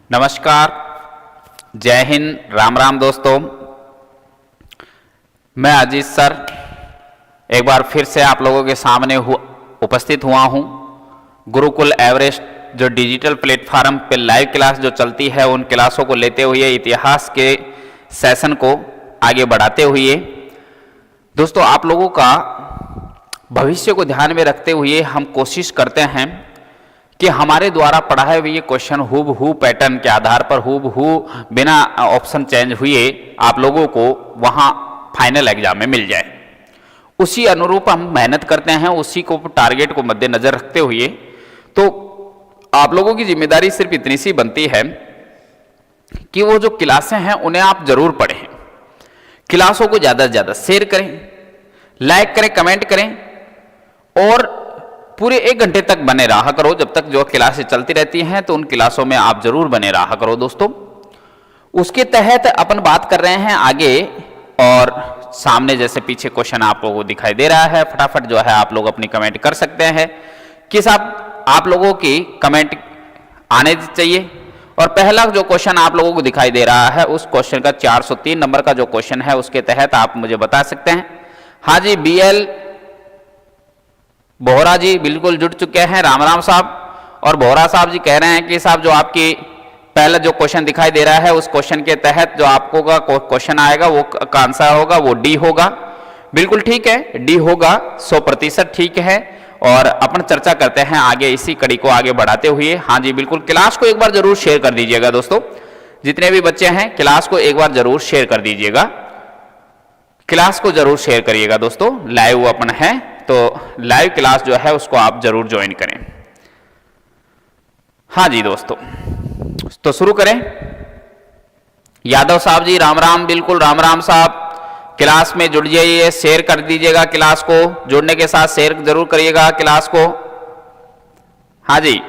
नमस्कार, जय हिंद, राम राम दोस्तों। मैं अजीत सर एक बार फिर से आप लोगों के सामने उपस्थित हुआ हूं। गुरुकुल एवरेस्ट जो डिजिटल प्लेटफॉर्म पे लाइव क्लास जो चलती है उन क्लासों को लेते हुए इतिहास के सेशन को आगे बढ़ाते हुए दोस्तों आप लोगों का भविष्य को ध्यान में रखते हुए हम कोशिश करते हैं कि हमारे द्वारा पढ़ाए हुए क्वेश्चन हूबहू पैटर्न के आधार पर हूबहू बिना ऑप्शन चेंज हुए आप लोगों को वहां फाइनल एग्जाम में मिल जाए। उसी अनुरूप हम मेहनत करते हैं, उसी को टारगेट को मद्देनजर रखते हुए तो आप लोगों की जिम्मेदारी सिर्फ इतनी सी बनती है कि वो जो क्लासें हैं उन्हें आप जरूर पढ़ें, क्लासों को ज़्यादा से ज़्यादा शेयर करें, लाइक करें, कमेंट करें और पूरे 1 घंटे तक बने रहा करो। जब तक जो क्लासें चलती रहती हैं तो उन क्लासों में आप जरूर बने रहा करो दोस्तों। उसके तहत अपन बात कर रहे हैं आगे, और सामने जैसे पीछे क्वेश्चन आप लोगों को दिखाई दे रहा है, फटाफट जो है आप लोग अपनी कमेंट कर सकते हैं कि साहब आप लोगों की कमेंट आने चाहिए। और पहला जो क्वेश्चन आप लोगों को दिखाई दे रहा है उस क्वेश्चन का 403 नंबर का जो क्वेश्चन है उसके तहत आप मुझे बता सकते हैं। हाँ जी, BL बोहरा जी बिल्कुल जुड़ चुके हैं, राम राम साहब। और बोहरा साहब जी कह रहे हैं कि साहब जो आपकी पहला जो क्वेश्चन दिखाई दे रहा है उस क्वेश्चन के तहत जो आपको का क्वेश्चन आएगा वो का आंसर होगा वो डी होगा। बिल्कुल ठीक है, डी होगा, 100% ठीक है। और अपन चर्चा करते हैं आगे इसी कड़ी को आगे बढ़ाते हुए। हाँ जी बिल्कुल, क्लास को एक बार जरूर शेयर कर दीजिएगा दोस्तों, जितने भी बच्चे हैं क्लास को एक बार जरूर शेयर कर दीजिएगा, क्लास को जरूर शेयर करिएगा दोस्तों। लाइव अपन है तो लाइव क्लास जो है उसको आप जरूर ज्वाइन करें। हाँ जी दोस्तों, तो शुरू करें। यादव साहब जी राम राम, बिल्कुल राम राम साहब, क्लास में जुड़ जाइए, शेयर कर दीजिएगा क्लास को, जुड़ने के साथ शेयर जरूर करिएगा क्लास को। हाँ जी,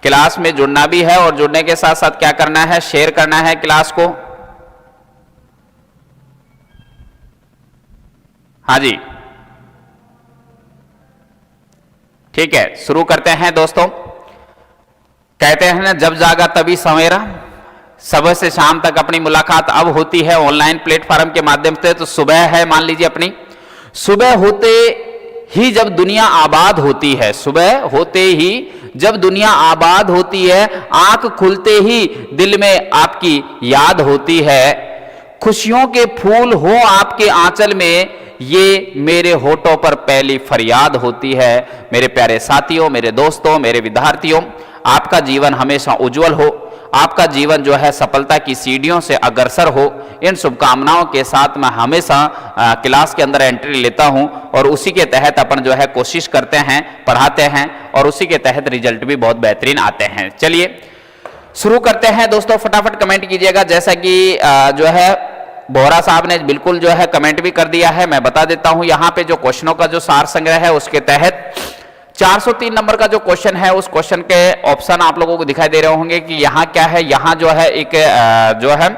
क्लास में जुड़ना भी है और जुड़ने के साथ साथ क्या करना है, शेयर करना है क्लास को। हाँ जी ठीक है, शुरू करते हैं दोस्तों। कहते हैं ना, जब जागा तभी सवेरा, सुबह से शाम तक अपनी मुलाकात अब होती है ऑनलाइन प्लेटफॉर्म के माध्यम से। तो सुबह है, मान लीजिए अपनी सुबह होते ही जब दुनिया आबाद होती है, सुबह होते ही जब दुनिया आबाद होती है, आंख खुलते ही दिल में आपकी याद होती है, खुशियों के फूल हो आपके आंचल में, ये मेरे होठों पर पहली फरियाद होती है। मेरे प्यारे साथियों, मेरे दोस्तों, मेरे विद्यार्थियों, आपका जीवन हमेशा उज्जवल हो, आपका जीवन जो है सफलता की सीढ़ियों से अग्रसर हो, इन शुभकामनाओं के साथ मैं हमेशा क्लास के अंदर एंट्री लेता हूं और उसी के तहत अपन जो है कोशिश करते हैं, पढ़ाते हैं और उसी के तहत रिजल्ट भी बहुत बेहतरीन आते हैं। चलिए शुरू करते हैं दोस्तों, फटाफट कमेंट कीजिएगा। जैसा कि जो है बोहरा साहब ने बिल्कुल जो है कमेंट भी कर दिया है, मैं बता देता हूं यहाँ पे जो क्वेश्चनों का जो सार संग्रह है उसके तहत 403 नंबर का जो क्वेश्चन है उस क्वेश्चन के ऑप्शन आप लोगों को दिखाई दे रहे होंगे कि यहाँ क्या है। यहाँ जो है एक जो है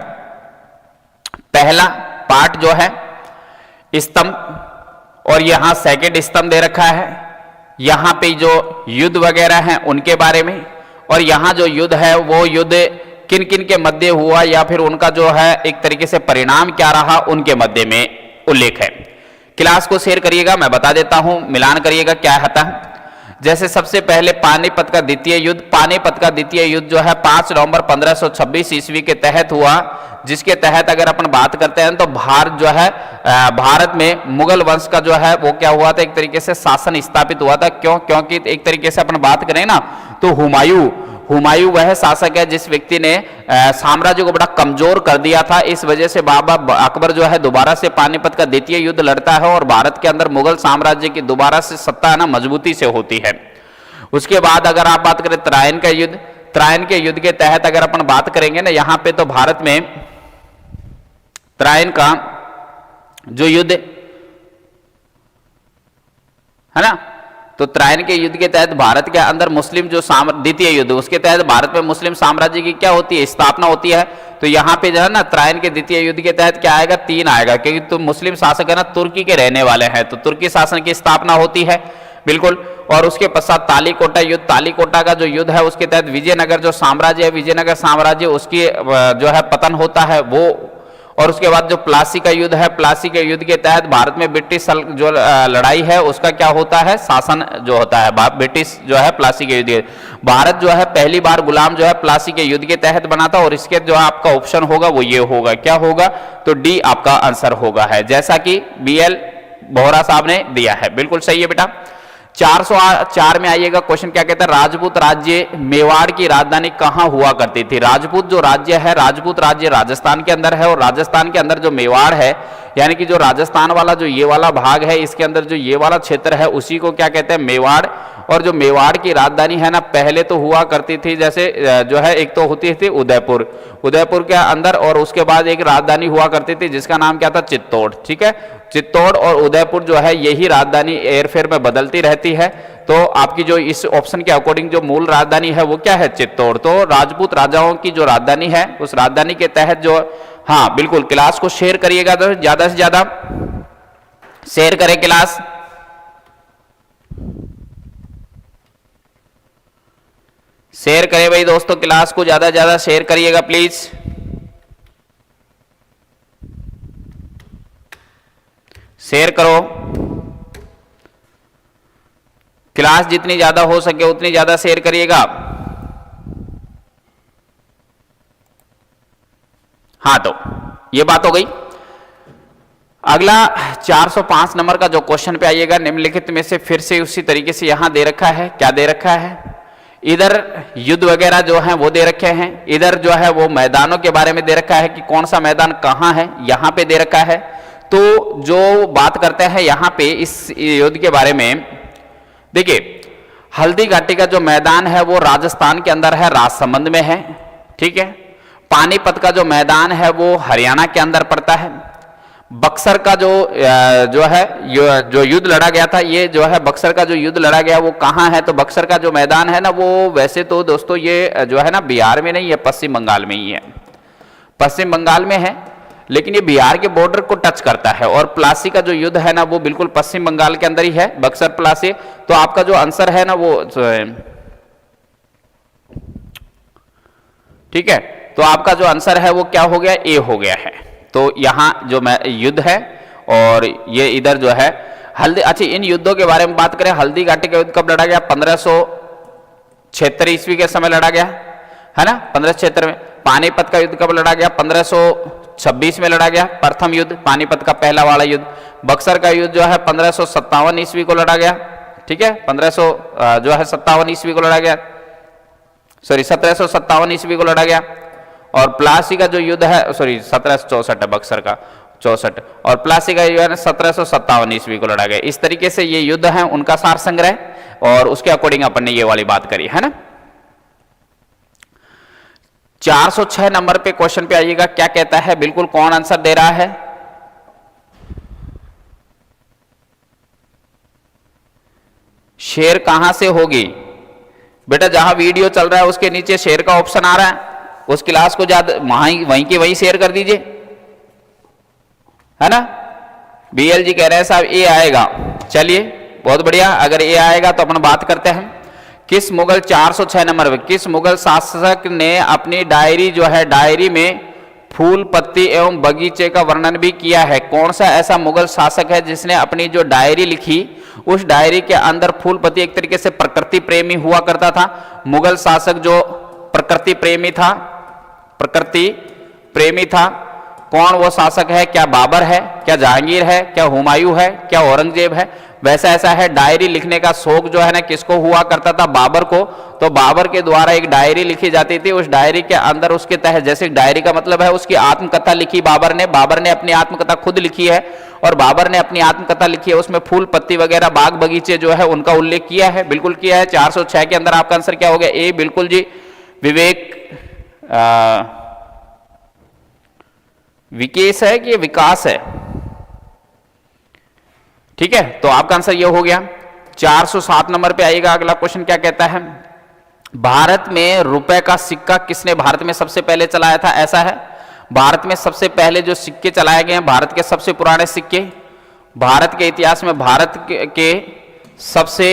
पहला पार्ट जो है स्तंभ, और यहाँ सेकंड स्तंभ दे रखा है। यहाँ पे जो युद्ध वगैरह हैं उनके बारे में, और यहाँ जो युद्ध है वो युद्ध किन किन के मध्य हुआ या फिर उनका जो है एक तरीके से परिणाम क्या रहा उनके मध्य में उल्लेख है। क्लास को शेयर करिएगा, मैं बता देता हूं, मिलान करिएगा क्या होता है। जैसे सबसे पहले पानीपत का द्वितीय युद्ध, पानीपत का द्वितीय युद्ध जो है 5 नवंबर 1526 ईस्वी के तहत हुआ, जिसके तहत अगर अपन बात करते हैं तो भारत जो है भारत में मुगल वंश का जो है वो क्या हुआ था, एक तरीके से शासन स्थापित हुआ था। क्योंकि एक तरीके से अपन बात करें ना तो हुमायूं वह शासक है जिस व्यक्ति ने साम्राज्य को बड़ा कमजोर कर दिया था। इस वजह से बाबा अकबर जो है दोबारा से पानीपत का द्वितीय युद्ध लड़ता है और भारत के अंदर मुगल साम्राज्य की दोबारा से सत्ता ना मजबूती से होती है। उसके बाद अगर आप बात करें त्रायन का युद्ध, त्रायन के युद्ध के तहत अगर अपन बात करेंगे ना यहाँ पे तो भारत में त्रायन का जो युद्ध है ना, तो त्रायन के युद्ध के तहत भारत के अंदर मुस्लिम जो द्वितीय युद्ध उसके तहत भारत में मुस्लिम साम्राज्य की क्या होती है, स्थापना होती है। तो यहाँ पे जो है ना त्रायन के द्वितीय युद्ध के तहत क्या आएगा, 3 आएगा, क्योंकि तो मुस्लिम शासक है ना तुर्की के रहने वाले हैं, तो तुर्की शासन की स्थापना होती है। बिल्कुल। और उसके पश्चात तालीकोटा युद्ध, तालीकोटा का जो युद्ध है उसके तहत विजयनगर जो साम्राज्य है, विजयनगर साम्राज्य उसकी जो है पतन होता है वो। और उसके बाद जो प्लासी का युद्ध है, प्लासी के युद्ध के तहत भारत में ब्रिटिश जो लड़ाई है उसका क्या होता है, शासन जो होता है ब्रिटिश जो है प्लासी के युद्ध। भारत जो है पहली बार गुलाम जो है प्लासी के युद्ध के तहत बना था। और इसके जो आपका ऑप्शन होगा वो ये होगा, क्या होगा, तो डी आपका आंसर होगा है, जैसा कि BL बोहरा साहब ने दिया है। बिल्कुल सही है बेटा। 404 में आइएगा, क्वेश्चन क्या कहता है, राजपूत राज्य मेवाड़ की राजधानी कहां हुआ करती थी। राजपूत जो राज्य है, राजपूत राज्य राजस्थान के अंदर है, और राजस्थान के अंदर जो मेवाड़ है, यानी कि जो राजस्थान वाला जो ये वाला भाग है, इसके अंदर जो ये वाला क्षेत्र है उसी को क्या कहते हैं, मेवाड़। और जो मेवाड़ की राजधानी है ना, पहले तो हुआ करती थी जैसे जो है एक तो होती थी उदयपुर, उदयपुर के अंदर, और उसके बाद एक राजधानी हुआ करती थी जिसका नाम क्या था, चित्तौड़। ठीक है, चित्तौड़ और उदयपुर जो है यही राजधानी एयरफेयर में बदलती रहती है। तो आपकी जो इस ऑप्शन के अकॉर्डिंग जो मूल राजधानी है वो क्या है, चित्तौड़। तो राजपूत राजाओं की जो राजधानी है उस राजधानी के तहत जो, हाँ बिल्कुल, क्लास को शेयर करिएगा, तो ज्यादा से ज्यादा शेयर करें क्लास। शेयर करें भाई दोस्तों, क्लास को ज्यादा से ज्यादा शेयर करिएगा प्लीज। शेयर करो, क्लास जितनी ज्यादा हो सके उतनी ज्यादा शेयर करिएगा। हाँ, तो ये बात हो गई। अगला 405 नंबर का जो क्वेश्चन पे आइएगा, निम्नलिखित में से फिर से उसी तरीके से यहां दे रखा है, क्या दे रखा है, इधर युद्ध वगैरह जो है वो दे रखे हैं, इधर जो है वो मैदानों के बारे में दे रखा है कि कौन सा मैदान कहां है, यहां पे दे रखा है। तो जो बात करते हैं यहां पे इस युद्ध के बारे में, देखिए हल्दी घाटी का जो मैदान है वो राजस्थान के अंदर है, राजसमंद में है। ठीक है, पानीपत का जो मैदान है वो हरियाणा के अंदर पड़ता है। बक्सर का जो है जो युद्ध लड़ा गया था, ये जो है बक्सर का जो युद्ध लड़ा गया वो कहाँ है, तो बक्सर का जो मैदान है ना वो वैसे तो दोस्तों ये जो है ना बिहार में नहीं है, पश्चिम बंगाल में ही है, पश्चिम बंगाल में है, लेकिन ये बिहार के बॉर्डर को टच करता है। और प्लासी का जो युद्ध है ना वो बिल्कुल पश्चिम बंगाल के अंदर ही है, बक्सर प्लासी। तो आपका जो आंसर है ना वो, ठीक है, तो आपका जो आंसर है वो क्या हो गया, ए हो गया है। तो यहां जो युद्ध है और ये इधर जो है हल्दी। अच्छा, इन युद्धों के बारे में बात करें, हल्दी घाटी का युद्ध कब लड़ा गया, 1576 ईस्वी के समय लड़ा गया है ना, 1576 में। पानीपत का युद्ध कब लड़ा गया, 1526 में लड़ा गया, प्रथम युद्ध, पानीपत का पहला वाला युद्ध। बक्सर का युद्ध जो है 1557 ईस्वी को लड़ा गया। ठीक है, 1557 ईस्वी को लड़ा गया, सॉरी 1757 ईस्वी को लड़ा गया। और प्लासी का जो युद्ध है, सॉरी 1764 है बक्सर का, 64, और प्लासी का युद्ध है 1757 ईस्वी को लड़ा गया। इस तरीके से ये युद्ध है उनका सार संग्रह, और उसके अकॉर्डिंग अपन ने ये वाली बात करी है ना। 406 नंबर पे क्वेश्चन पे आइएगा, क्या कहता है, बिल्कुल कौन आंसर दे रहा है, शेयर कहां से होगी बेटा, जहां वीडियो चल रहा है उसके नीचे शेयर का ऑप्शन आ रहा है, उस क्लास को ज्यादा वहीं के वहीं शेयर कर दीजिए, है ना। BL जी कह रहे हैं साहब ए आएगा, चलिए बहुत बढ़िया, अगर ए आएगा तो अपन बात करते हैं। किस मुगल 406 नंबर पे, किस मुगल शासक ने अपनी डायरी जो है, डायरी में फूल पत्ती एवं बगीचे का वर्णन भी किया है। कौन सा ऐसा मुगल शासक है जिसने अपनी जो डायरी लिखी, उस डायरी के अंदर फूल पत्ती, एक तरीके से प्रकृति प्रेमी हुआ करता था। मुगल शासक जो प्रकृति प्रेमी था, प्रकृति प्रेमी था, कौन वो शासक है, क्या बाबर है, क्या जहांगीर है, क्या हुमायूं है, क्या औरंगजेब है। वैसा ऐसा है, डायरी लिखने का शौक जो है ना किसको हुआ करता था, बाबर को। तो बाबर के द्वारा एक डायरी लिखी जाती थी, उस डायरी के अंदर उसके तहत, जैसे डायरी का मतलब है उसकी आत्मकथा लिखी बाबर ने अपनी आत्मकथा खुद लिखी है, और बाबर ने अपनी आत्मकथा लिखी है, उसमें फूल पत्ती वगैरह बाग बगीचे जो है उनका उल्लेख किया है, बिल्कुल किया है। 406 के अंदर आपका आंसर क्या हो गया, ए बिल्कुल जी, विकेश है कि विकास है, ठीक है, तो आपका आंसर ये हो गया। 407 नंबर पे आएगा अगला क्वेश्चन, क्या कहता है, भारत में रुपए का सिक्का किसने भारत में सबसे पहले चलाया था। ऐसा है, भारत में सबसे पहले जो सिक्के चलाए गए हैं, भारत के सबसे पुराने सिक्के, भारत के इतिहास में भारत के सबसे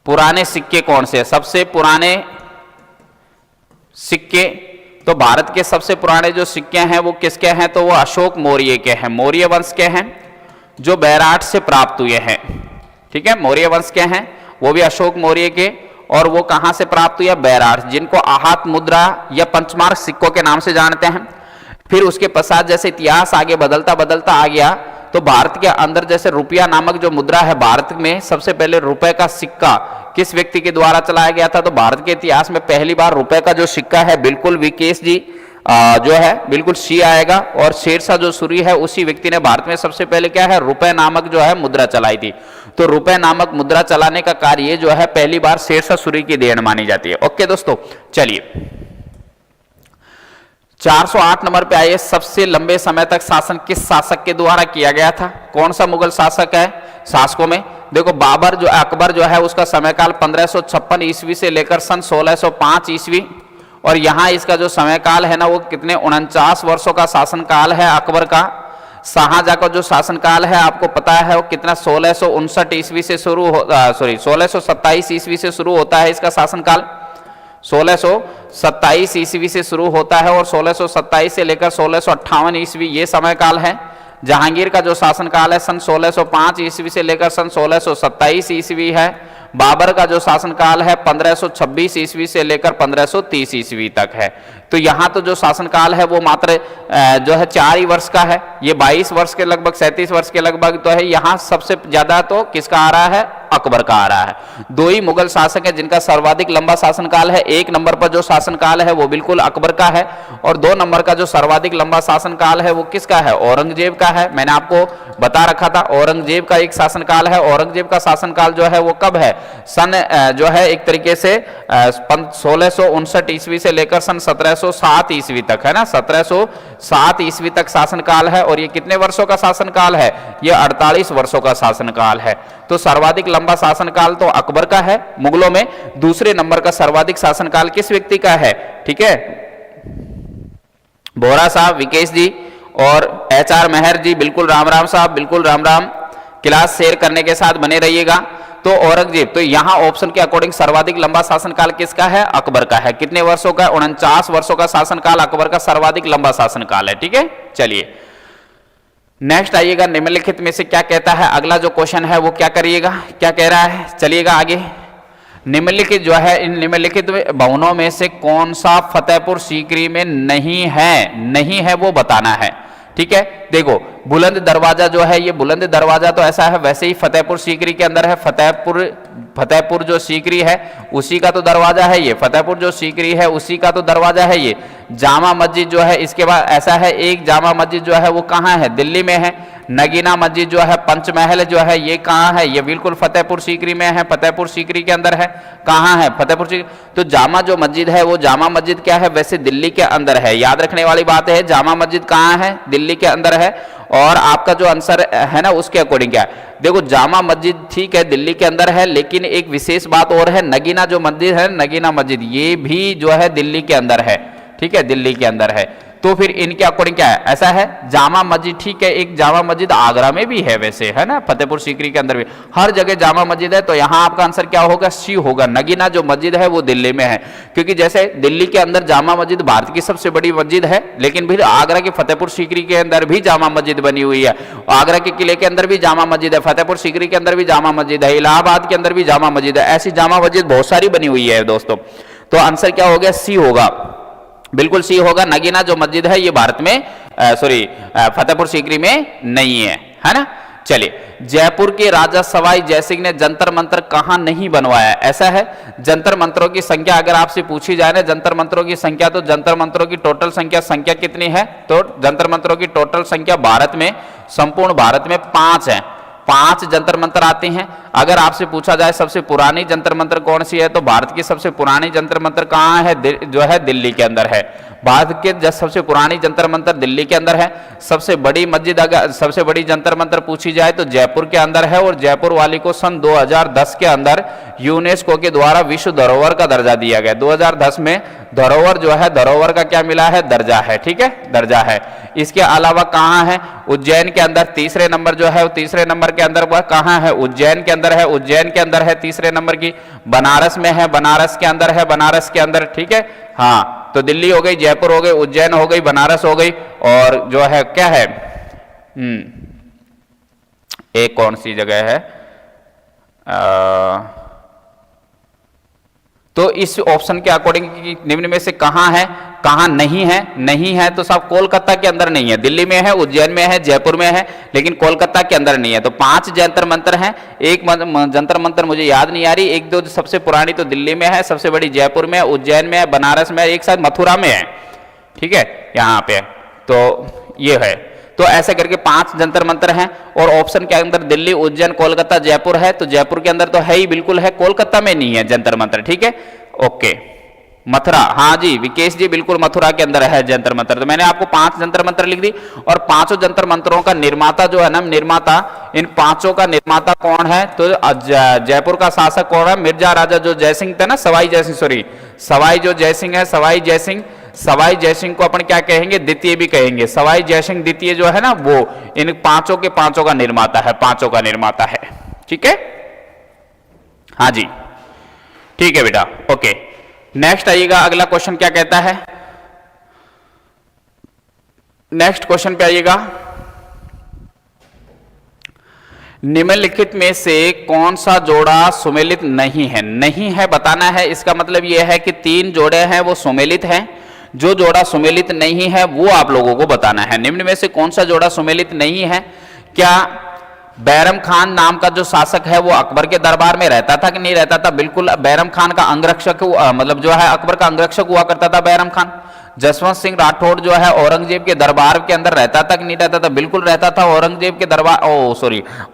पुराने सिक्के कौन से हैं? सबसे पुराने सिक्के, तो भारत के सबसे पुराने जो सिक्के हैं वो किसके हैं? तो वो अशोक मौर्य के हैं, मौर्य वंश के हैं, जो बैराट से प्राप्त हुए हैं। ठीक है, मौर्य वंश के हैं, वो भी अशोक मौर्य के, और वो कहां से प्राप्त हुए? बैराट, जिनको आहत मुद्रा या पंचमार्क सिक्कों के नाम से जानते हैं। फिर उसके पश्चात जैसे इतिहास आगे बदलता बदलता आ गया, तो भारत के अंदर जैसे रुपया नामक जो मुद्रा है, भारत में सबसे पहले रुपए का सिक्का किस व्यक्ति के द्वारा चलाया गया था? तो भारत के इतिहास में पहली बार रुपए का जो सिक्का है, बिल्कुल विकेश जी जो है बिल्कुल सी आएगा, और शेरशाह जो सूरी है उसी व्यक्ति ने भारत में सबसे पहले क्या है? रुपए नामक जो है मुद्रा चलाई थी। तो रुपए नामक मुद्रा चलाने का कार्य जो है पहली बार शेरशाह सूरी की देन मानी जाती है। ओके दोस्तों, चलिए 408 नंबर पे आइए। सबसे लंबे समय तक शासन किस शासक के द्वारा किया गया था? कौन सा मुगल शासक है? शासकों में देखो, बाबर जो अकबर जो है उसका समयकाल 1556 ईस्वी से लेकर सन 1605 ईस्वी, और यहां इसका जो समयकाल है ना वो कितने 49 वर्षों का शासनकाल है अकबर का। शाहजहां का जो शासनकाल है आपको पता है वो कितना 1659 ईस्वी से शुरू हो 1627 ईस्वी से शुरू होता है इसका शासनकाल। 1627 ईस्वी से शुरू होता है और 1627 से लेकर 1658 ईस्वी ये समय काल है। जहांगीर का जो शासनकाल है सन 1605 ईस्वी से लेकर सन 1627 ईस्वी है। बाबर का जो शासनकाल है 1526 ईस्वी से लेकर 1530 ईस्वी तक है। तो यहाँ तो जो शासनकाल है वो मात्र जो है 4 ही वर्ष का है। ये 22 वर्ष के लगभग 37 वर्ष के लगभग तो है। यहाँ सबसे ज्यादा तो किसका आ रहा है? अकबर का आ रहा है। 2 ही मुगल शासक है जिनका सर्वाधिक लंबा शासनकाल है। 1 नंबर पर जो शासनकाल है वो बिल्कुल अकबर का है, और 2 नंबर का जो सर्वाधिक लंबा शासनकाल है वो किसका है? औरंगजेब का है। मैंने आपको बता रखा था औरंगजेब का एक शासनकाल है। औरंगजेब का शासनकाल जो है वो कब है? सन जो है एक तरीके से 1659 ईस्वी से लेकर सन 1707 ईस्वी तक है ना। 1707 ईस्वी तक शासनकाल है, और ये कितने वर्षों का शासनकाल है? ये 48 वर्षों का शासनकाल है। तो सर्वाधिक लंबा शासनकाल तो अकबर का है मुगलों में। दूसरे नंबर का सर्वाधिक शासनकाल किस व्यक्ति का है? ठीक है, बोहरा साहब, विकेश जी और HR मेहर जी। बिल्कुल राम राम साहब, बिल्कुल राम राम। क्लास शेयर करने के साथ बने रहिएगा। तो औरंगजेब, तो यहां ऑप्शन के अकॉर्डिंग सर्वाधिक लंबा शासनकाल किसका है? अकबर का है। कितने वर्षों का? 49 वर्षों का शासनकाल अकबर का सर्वाधिक लंबा शासनकाल है। ठीक है, चलिए नेक्स्ट आइएगा। निम्नलिखित में से क्या कहता है? अगला जो क्वेश्चन है वो क्या करिएगा, क्या कह रहा है? चलिएगा आगे। निम्नलिखित जो है, इन निम्नलिखित भवनों में से कौन सा फतेहपुर सीकरी में नहीं है वो बताना है। ठीक है, देखो बुलंद दरवाजा जो है, ये बुलंद दरवाजा तो ऐसा है, वैसे ही फतेहपुर सीकरी के अंदर है। फतेहपुर जो सीकरी है उसी का तो दरवाजा है ये। फतेहपुर जो सीकरी है उसी का तो दरवाजा है ये। जामा मस्जिद जो है, इसके बाद ऐसा है, एक जामा मस्जिद जो है वो कहाँ है? दिल्ली में है। नगीना मस्जिद जो है, पंचमहल जो है, ये कहाँ है? ये बिल्कुल फतेहपुर सीकरी में है। फतेहपुर सीकरी के अंदर है। कहाँ है? फतेहपुर सीकरी। तो जामा जो मस्जिद है वो जामा मस्जिद क्या है? वैसे दिल्ली के अंदर है। याद रखने वाली बात है, जामा मस्जिद कहाँ है? दिल्ली के अंदर है। और आपका जो आंसर है ना उसके अकॉर्डिंग क्या है? देखो जामा मस्जिद ठीक है दिल्ली के अंदर है, लेकिन एक विशेष बात और है, नगीना जो मस्जिद है, नगीना मस्जिद ये भी जो है दिल्ली के अंदर है। ठीक है, दिल्ली के अंदर है। तो फिर इनके अकॉर्डिंग क्या है? ऐसा है, जामा मस्जिद ठीक है। एक जामा मस्जिद आगरा में भी है वैसे, है ना, फतेहपुर सीकरी के अंदर भी, हर जगह जामा मस्जिद है। तो यहां आपका आंसर क्या होगा? सी होगा। नगीना जो मस्जिद है वो दिल्ली में है, क्योंकि जैसे दिल्ली के अंदर जामा मस्जिद भारत की सबसे बड़ी मस्जिद है, लेकिन फिर आगरा के फतेहपुर सीकरी के अंदर भी जामा मस्जिद बनी हुई है। आगरा के किले के अंदर भी जामा मस्जिद है, फतेहपुर सीकरी के अंदर भी जामा मस्जिद है, इलाहाबाद के अंदर भी जामा मस्जिद है। ऐसी जामा मस्जिद बहुत सारी बनी हुई है दोस्तों। तो आंसर क्या हो गया? सी होगा, बिल्कुल सी होगा। नगीना जो मस्जिद है ये भारत में फतेहपुर सीकरी में नहीं है ना। चलिए, जयपुर के राजा सवाई जयसिंह ने जंतर मंत्र कहां नहीं बनवाया? ऐसा है, जंतर मंत्रों की संख्या अगर आपसे पूछी जाए ना, जंतर मंत्रों की संख्या, तो जंतर मंत्रों की टोटल संख्या कितनी है? तो जंतर मंत्रों की टोटल संख्या भारत में, संपूर्ण भारत में 5 है। 5 जंतर मंत्र आते हैं। अगर आपसे पूछा जाए सबसे पुरानी जंतर मंत्र कौन सी है, तो भारत की सबसे पुरानी जंतर मंत्र कहाँ है? जो है दिल्ली के अंदर है। भारत के सबसे पुरानी जंतर मंतर दिल्ली के अंदर है। सबसे बड़ी मस्जिद, अगर सबसे बड़ी जंतर मंतर पूछी जाए तो जयपुर के अंदर है, और जयपुर वाली को सन 2010 के अंदर यूनेस्को के द्वारा विश्व धरोहर का दर्जा दिया गया। 2010 में धरोहर जो है, धरोहर का क्या मिला है, दर्जा है, ठीक है, दर्जा है। इसके अलावा कहाँ है, उज्जैन के अंदर तीसरे नंबर जो है, तीसरे नंबर के अंदर वह कहाँ है, उज्जैन के अंदर है, उज्जैन के अंदर है तीसरे नंबर की। बनारस में है, बनारस के अंदर है, बनारस के अंदर, ठीक है। हाँ, तो दिल्ली हो गई, जयपुर हो गई, उज्जैन हो गई, बनारस हो गई, और जो है क्या है, एक कौन सी जगह है, तो इस ऑप्शन के अकॉर्डिंग निम्न में से कहां है, कहां नहीं है, नहीं है तो सब कोलकाता के अंदर नहीं है, दिल्ली में है, उज्जैन में है, जयपुर में है, लेकिन कोलकाता के अंदर नहीं है। तो 5 जंतर मंतर हैं, एक जंतर मंतर मुझे याद नहीं आ रही, एक दो सबसे पुरानी तो दिल्ली में है, सबसे बड़ी जयपुर में है, उज्जैन में है, बनारस में है, एक साथ मथुरा में है, ठीक है, यहाँ पे। तो ये है, तो ऐसे करके 5 जंतर मंतर हैं, और ऑप्शन के अंदर दिल्ली, उज्जैन, कोलकाता, जयपुर है। तो जयपुर के अंदर तो है ही, बिल्कुल है, कोलकाता में नहीं है जंतर मंतर, ठीक है, ओके। मथुरा, हाँ जी विकेश जी, बिल्कुल मथुरा के अंदर है जंतर मंतर। तो मैंने आपको 5 जंतर मंतर लिख दी, और 5 जंतर मंतरों का निर्माता जो है ना, निर्माता, इन 5 का निर्माता कौन है, तो जयपुर का शासक कौन है, मिर्जा राजा जो जयसिंह थे ना, सवाई जयसिंह, सॉरी सवाई जो जयसिंह है, सवाई जयसिंह, सवाई जयसिंह को अपन क्या कहेंगे, द्वितीय भी कहेंगे। सवाई जयसिंह द्वितीय जो है ना, वो इन 5 के 5 का निर्माता है, 5 का निर्माता है, ठीक है, हाँ जी, ठीक है बेटा, ओके। नेक्स्ट आइएगा, अगला क्वेश्चन क्या कहता है, नेक्स्ट क्वेश्चन पे आइएगा। निम्नलिखित में से कौन सा जोड़ा सुमेलित नहीं है, नहीं है बताना है। इसका मतलब यह है कि 3 जोड़े हैं वो सुमेलित हैं, जो जोड़ा सुमेलित नहीं है वो आप लोगों को बताना है। निम्न में से कौन सा जोड़ा सुमेलित नहीं है, क्या बैरम खान नाम का जो शासक है वो अकबर के दरबार में रहता था कि नहीं रहता था, बिल्कुल बैरम खान का अंगरक्षक, मतलब जो है अकबर का अंगरक्षक हुआ करता था बैरम खान। जसवंत सिंह राठौड़ जो है औरंगजेब के दरबार के अंदर रहता था कि नहीं रहता था, बिल्कुल रहता था। औरंगजेब के दरबार,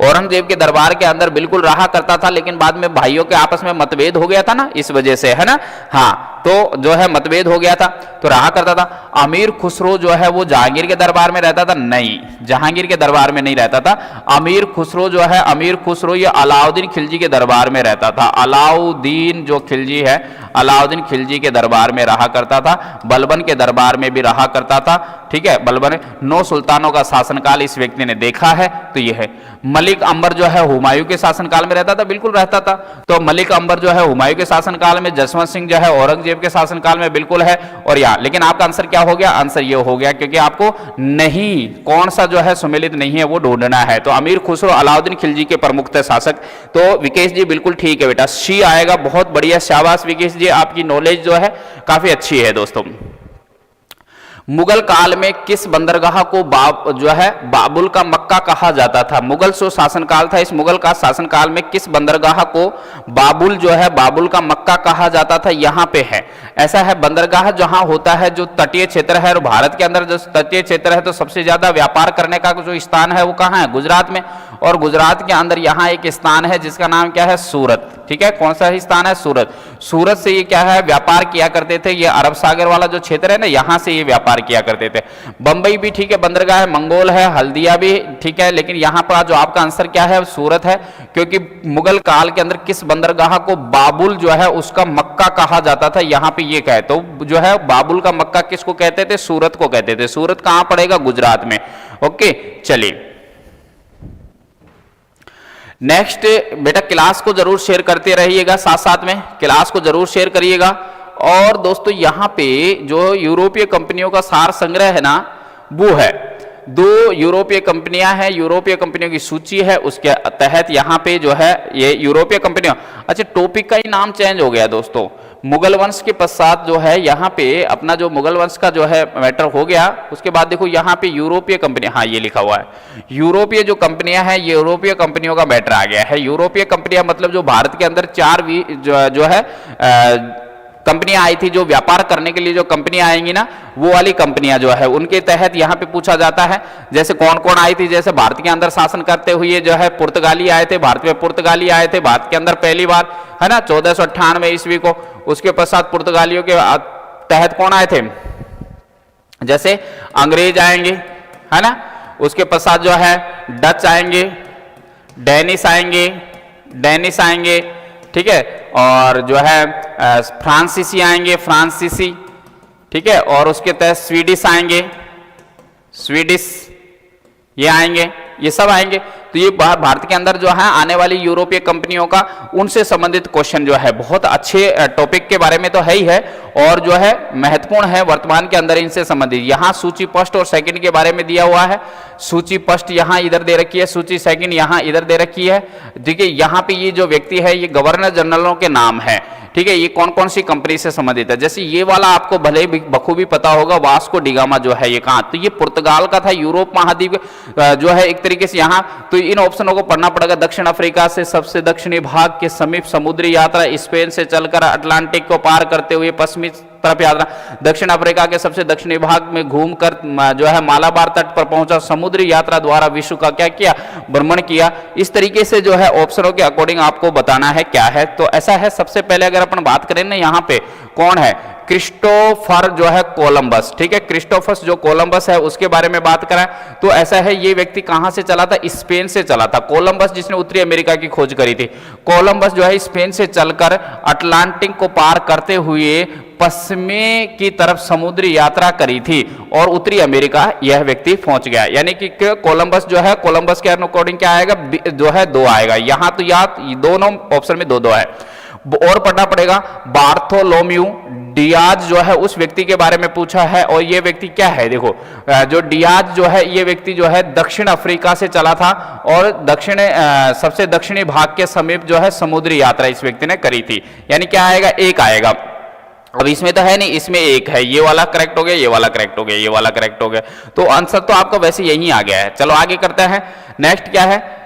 औरंगजेब के दरबार के अंदर बिल्कुल रहा करता था, लेकिन बाद में भाइयों के आपस में मतभेद हो गया था ना, इस वजह से, है ना, हाँ, तो जो है मतभेद हो गया था तो रहा करता था। अमीर खुसरो जो है वो जहांगीर के दरबार में रहता था, नहीं, जहांगीर के दरबार में नहीं रहता था। अमीर खुसरो जो है, अमीर खुसरो ये अलाउद्दीन खिलजी के दरबार में रहता था। अलाउद्दीन जो खिलजी है, अलाउद्दीन खिलजी के दरबार में रहा करता था, बलबन के दरबार में भी रहा करता था, ठीक है, बलबन। 9 सुल्तानों का शासनकाल इस व्यक्ति ने देखा है, तो ये है। मलिक अंबर जो है हुमायूं के शासनकाल में रहता था, बिल्कुल रहता था। तो मलिक अंबर जो है हुमायूं के शासनकाल में, जसवंत सिंह जो है औरंगजेब के शासनकाल में, बिल्कुल है। और यहाँ लेकिन आपका आंसर क्या हो गया, आंसर ये हो गया, क्योंकि आपको नहीं, कौन सा जो है सुमेलित नहीं है वो ढूंढना है। तो अमीर खुसरो अलाउद्दीन खिलजी के प्रमुख थे शासक। तो विकेश जी बिल्कुल ठीक है बेटा, सी आएगा, बहुत बढ़िया, शाबाश विकेश जी, आपकी नॉलेज जो है काफी अच्छी है दोस्तों। मुगल काल में किस बंदरगाह को जो है बाबुल का मक्का कहा जाता था। मुगल जो शासनकाल था, इस मुगल का शासनकाल में किस बंदरगाह को बाबुल जो है बाबुल का मक्का कहा जाता था, यहाँ पे है। ऐसा है, बंदरगाह जहां होता है जो तटीय क्षेत्र है, और भारत के अंदर जो तटीय क्षेत्र है तो सबसे ज्यादा व्यापार करने का जो स्थान है वो कहाँ है, गुजरात में। और गुजरात के अंदर यहाँ एक स्थान है जिसका नाम क्या है, सूरत, ठीक है, कौन सा स्थान है, सूरत। सूरत से ये क्या है, व्यापार किया करते थे, ये अरब सागर वाला जो क्षेत्र है ना, यहाँ से ये व्यापार किया करते थे। बंबई भी ठीक है, बंदरगाह है, मंगोल है, हल्दिया भी ठीक है, लेकिन यहाँ पर जो आपका आंसर क्या है, सूरत है, क्योंकि मुगल काल के अंदर किस बंदरगाह को बाबुल जो है उसका मक्का कहा जाता था, यहाँ पे ये कहे तो जो है बाबुल का मक्का किसको कहते थे, सूरत को कहते थे। सूरत कहां पड़ेगा, गुजरात में, ओके। चलिए नेक्स्ट बेटा, क्लास को जरूर शेयर करते रहिएगा, साथ साथ में क्लास को जरूर शेयर करिएगा। और दोस्तों यहाँ पे जो यूरोपीय कंपनियों का सार संग्रह है ना, वो है 2 यूरोपीय कंपनियां हैं, यूरोपीय कंपनियों की सूची है, उसके तहत यहाँ पे जो है ये यूरोपीय कंपनियां। अच्छा, टॉपिक का ही नाम चेंज हो गया दोस्तों, मुगल वंश के पश्चात जो है यहाँ पे अपना जो मुगल वंश का जो है मैटर हो गया, उसके बाद देखो यहाँ पे यूरोपीय कंपनी, हाँ ये लिखा हुआ है यूरोपीय जो कंपनियां हैं, यूरोपीय कंपनियों का मैटर आ गया है। यूरोपीय कंपनियां मतलब जो भारत के अंदर 4 जो है कंपनियां आई थी, जो व्यापार करने के लिए जो कंपनियां आएंगी ना, वो वाली कंपनियां जो है उनके तहत यहाँ पे पूछा जाता है। जैसे कौन कौन आई थी, जैसे भारत के अंदर शासन करते हुए जो है पुर्तगाली आए थे, भारत में पुर्तगाली आए थे भारत के अंदर पहली बार, है ना, 1498 ईस्वी को। उसके पश्चात पुर्तगालियों के तहत कौन आए थे, जैसे अंग्रेज आएंगे, है ना, उसके पश्चात जो है डच आएंगे, डेनिश आएंगे, ठीक है, और जो है फ्रांसीसी आएंगे, फ्रांसीसी, ठीक है, और उसके तहत स्वीडिश आएंगे, स्वीडिश ये आएंगे, ये सब आएंगे। तो ये भारत के अंदर जो है आने वाली यूरोपीय कंपनियों का उनसे संबंधित क्वेश्चन जो है बहुत अच्छे टॉपिक के बारे में तो है ही है, और जो है महत्वपूर्ण है वर्तमान के अंदर इनसे संबंधित। यहाँ सूची फर्स्ट और सेकंड के बारे में दिया हुआ है। सूची फर्स्ट यहाँ इधर दे रखी है, सूची सेकंड यहाँ इधर दे रखी है। ठीक है, यहाँ पे ये जो व्यक्ति है ये गवर्नर जनरलों के नाम है। ठीक है, ये कौन कौन सी कंपनी से संबंधित है। जैसे ये वाला आपको भले बखूबी पता होगा, वास्को डिगामा जो है ये कहाँ, तो ये पुर्तगाल का था, यूरोप महाद्वीप जो है एक तरीके से यहाँ। तो इन ऑप्शनों को पढ़ना पड़ेगा। दक्षिण अफ्रीका से सबसे दक्षिणी भाग के समीप समुद्री यात्रा, स्पेन से चलकर अटलांटिक को पार करते हुए पश्चिमी तरफ यात्रा, दक्षिण अफ्रीका के सबसे दक्षिणी भाग में घूमकर जो है मालाबार तट पर पहुंचा, समुद्री यात्रा द्वारा विश्व का क्या किया, भ्रमण किया। इस तरीके से जो है ऑप्शनों के अकॉर्डिंग आपको बताना है क्या है। तो ऐसा है, सबसे पहले अगर अपन बात करें ना, यहाँ पे कौन है, क्रिस्टोफर जो है कोलंबस। ठीक है, क्रिस्टोफस जो कोलंबस है उसके बारे में बात करें तो ऐसा है, ये व्यक्ति कहां से चला था, स्पेन से चला था। कोलंबस जिसने उत्तरी अमेरिका की खोज करी थी, कोलंबस जो है स्पेन से चलकर अटलांटिक को पार करते हुए पश्चिमी की तरफ समुद्री यात्रा करी थी और उत्तरी अमेरिका यह व्यक्ति पहुंच गया। यानी कि कोलंबस जो है, कोलंबस के अकॉर्डिंग क्या आएगा, जो है 2 आएगा। यहां तो याद दोनों ऑप्शन में 2-2 है। और पढ़ना पड़ेगा, बार्थोलोम्यू डियाज जो है उस व्यक्ति के बारे में पूछा है, और ये व्यक्ति क्या है, देखो जो डियाज जो है ये व्यक्ति जो है दक्षिण अफ्रीका से चला था और सबसे दक्षिणी भाग के समीप जो है समुद्री यात्रा इस व्यक्ति ने करी थी। यानी क्या आएगा, 1 आएगा। अब इसमें तो है नहीं, इसमें 1 है, ये वाला करेक्ट हो गया, ये वाला करेक्ट हो गया, ये वाला करेक्ट हो गया। तो आंसर तो आपका वैसे यही आ गया है। चलो आगे करते हैं। नेक्स्ट क्या है,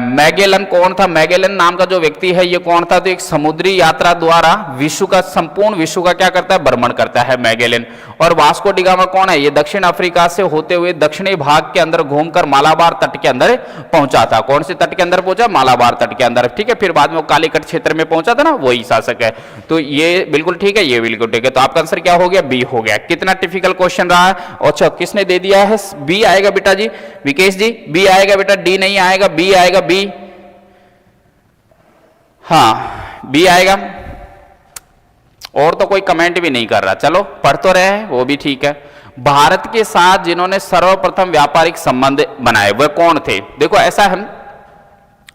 मैगेलन कौन था, मैगेलन नाम का जो व्यक्ति है ये कौन था, तो एक समुद्री यात्रा द्वारा विश्व का, संपूर्ण विश्व का क्या करता है, भ्रमण करता है मैगेलन। और वास्को डिगामा कौन है, ये दक्षिण अफ्रीका से होते हुए दक्षिणी भाग के अंदर घूमकर मालाबार तट के अंदर पहुंचा था। कौन से तट के अंदर पहुंचा, मालाबार तट के अंदर। ठीक है, फिर बाद में वो कालीकट क्षेत्र में पहुंचा था ना, वही शासक है। तो ये बिल्कुल ठीक है, ये बिल्कुल ठीक है। तो आपका आंसर क्या हो गया, बी हो गया। कितना टिपिकल क्वेश्चन रहा है। अच्छा, किसने दे दिया है, बी आएगा बेटा जी, विकेश जी बी आएगा बेटा, डी नहीं आएगा, बी आएगा, बी, हाँ बी आएगा। और तो कोई कमेंट भी नहीं कर रहा, चलो पढ़ तो रहे हैं, वो भी ठीक है। भारत के साथ जिन्होंने सर्वप्रथम व्यापारिक संबंध बनाए वह कौन थे। देखो ऐसा है,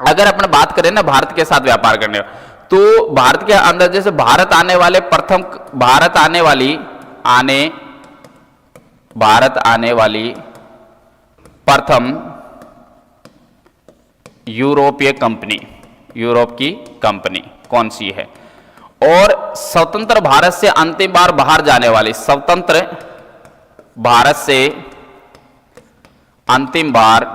अगर अपन बात करें ना भारत के साथ व्यापार करने, तो भारत के अंदर जैसे भारत आने वाली प्रथम यूरोपीय कंपनी, यूरोप की कंपनी कौन सी है। और स्वतंत्र भारत से अंतिम बार बाहर जाने वाली, स्वतंत्र भारत से अंतिम बार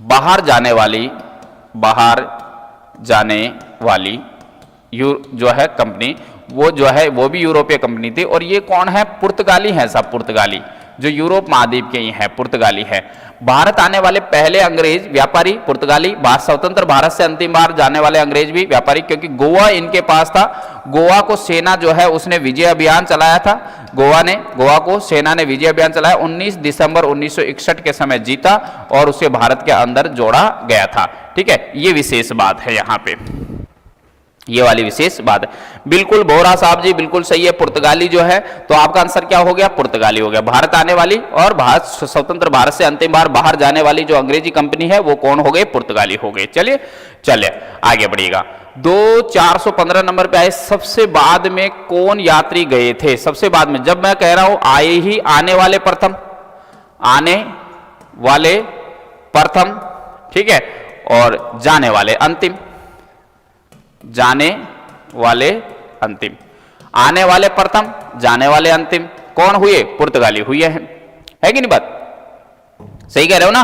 बाहर जाने वाली जो है कंपनी, वो जो है वो भी यूरोपीय कंपनी थी। और ये कौन है, पुर्तगाली है, सब पुर्तगाली, जो यूरोप महाद्वीप के ही है, पुर्तगाली है। भारत आने वाले पहले अंग्रेज व्यापारी पुर्तगाली, स्वतंत्र भारत से अंतिम बार जाने वाले अंग्रेज भी व्यापारी, क्योंकि गोवा इनके पास था। गोवा को सेना जो है उसने विजय अभियान चलाया था, गोवा को सेना ने विजय अभियान चलाया, 19 दिसंबर 1961 के समय जीता और उसे भारत के अंदर जोड़ा गया था। ठीक है, ये विशेष बात है यहाँ पे, ये वाली विशेष बात है। बिल्कुल बोरा साहब जी बिल्कुल सही है, पुर्तगाली जो है। तो आपका आंसर क्या हो गया, पुर्तगाली हो गया। भारत आने वाली और स्वतंत्र भारत से अंतिम बार बाहर जाने वाली जो अंग्रेजी कंपनी है वो कौन हो गई, पुर्तगाली हो गई। चलिए आगे बढ़िएगा। 415 नंबर पे आए, सबसे बाद में कौन यात्री गए थे। सबसे बाद में, जब मैं कह रहा हूं आने वाले प्रथम, ठीक है, और जाने वाले अंतिम, आने वाले प्रथम, जाने वाले अंतिम, कौन हुए, पुर्तगाली हुए हैं। है कि नहीं बात, सही कह रहे हो ना।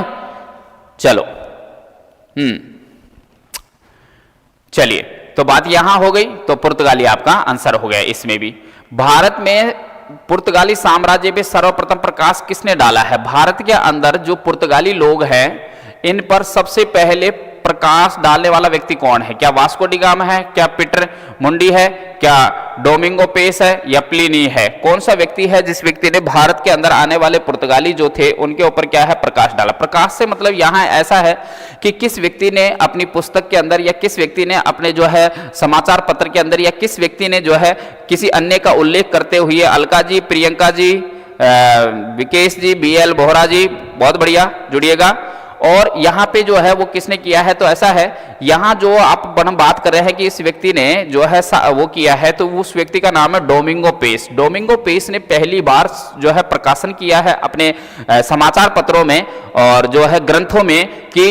चलो चलिए, तो बात यहां हो गई, तो पुर्तगाली आपका आंसर हो गया। इसमें भी भारत में पुर्तगाली साम्राज्य पे सर्वप्रथम प्रकाश किसने डाला है। भारत के अंदर जो पुर्तगाली लोग हैं इन पर सबसे पहले प्रकाश डालने वाला व्यक्ति कौन है? क्या वास्को डी गामा है, क्या पीटर मुंडी है, क्या डोमिंगो पेस है, या प्लिनी है? कौन सा व्यक्ति है जिस व्यक्ति ने भारत के अंदर आने वाले पुर्तगाली जो थे उनके ऊपर क्या है, प्रकाश डाला? प्रकाश से मतलब यहाँ ऐसा है कि किस व्यक्ति ने अपनी पुस्तक के अंदर, या किस व्यक्ति ने अपने जो है समाचार पत्र के अंदर, या किस व्यक्ति ने जो है किसी अन्य का उल्लेख करते हुए, अलका जी, प्रियंका जी, विकेश जी, बीएल बोहरा जी, बहुत बढ़िया, जुड़िएगा। और यहाँ पे जो है वो किसने किया है? तो ऐसा है, यहाँ जो आप हम बात कर रहे हैं कि इस व्यक्ति ने जो है वो किया है, तो उस व्यक्ति का नाम है डोमिंगो पेस। डोमिंगो पेस ने पहली बार जो है प्रकाशन किया है अपने समाचार पत्रों में और जो है ग्रंथों में कि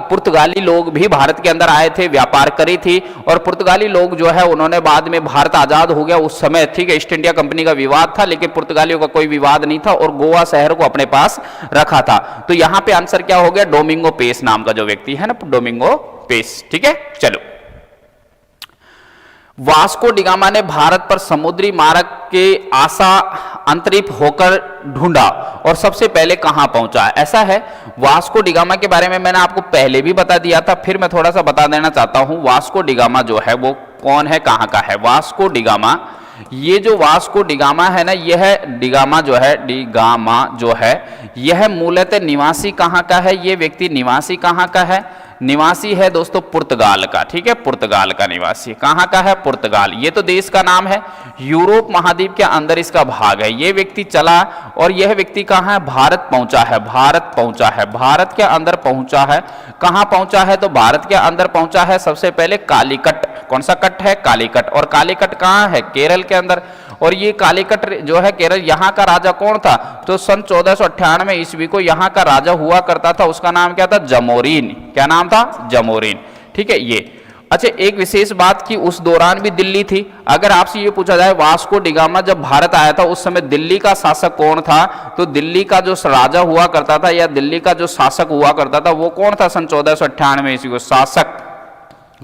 पुर्तगाली लोग भी भारत के अंदर आए थे, व्यापार करी थी, और पुर्तगाली लोग जो है उन्होंने बाद में, भारत आजाद हो गया उस समय, ठीक है, ईस्ट इंडिया कंपनी का विवाद था, लेकिन पुर्तगालियों का कोई विवाद नहीं था और गोवा शहर को अपने पास रखा था। तो यहाँ पे आंसर क्या हो गया? डोमिंगो पेस नाम का जो व्यक्ति है ना, डोमिंगो पेस, ठीक है। चलो, वास्को डी गामा ने भारत पर समुद्री मार्ग के आशा अंतरिप होकर ढूंढा और सबसे पहले कहां पहुंचा? ऐसा है, वास्को डी गामा के बारे में मैंने आपको पहले भी बता दिया था, फिर मैं थोड़ा सा बता देना चाहता हूं। वास्को डी गामा जो है वो कौन है, कहां का है? वास्को डी गामा, ये जो वास्को डी गामा है ना, यह डी गामा जो है यह मूलतः निवासी कहां का है? ये व्यक्ति निवासी कहां का है? निवासी है दोस्तों पुर्तगाल का, ठीक है, पुर्तगाल का निवासी। कहां का है? पुर्तगाल। ये तो देश का नाम है, यूरोप महाद्वीप के अंदर इसका भाग है। ये व्यक्ति चला और यह व्यक्ति कहां है? भारत पहुंचा है, भारत पहुंचा है, भारत के अंदर पहुंचा है। कहां पहुंचा है? तो भारत के अंदर पहुंचा है सबसे पहले कालीकट। कौन सा कट है? कालीकट। और कालीकट कहां है? केरल के अंदर। और ये कालीकट जो है केरल, यहाँ का राजा कौन था? तो सन 1498 ईस्वी को यहाँ का राजा हुआ करता था, उसका नाम क्या था? जमोरीन। क्या नाम था? जमोरीन, ठीक है। ये अच्छा, एक विशेष बात कि उस दौरान भी दिल्ली थी। अगर आपसे ये पूछा जाए वास्को डी गामा जब भारत आया था उस समय दिल्ली का शासक कौन था, तो दिल्ली का जो राजा हुआ करता था या दिल्ली का जो शासक हुआ करता था वो कौन था? सन 1498 ईस्वी को शासक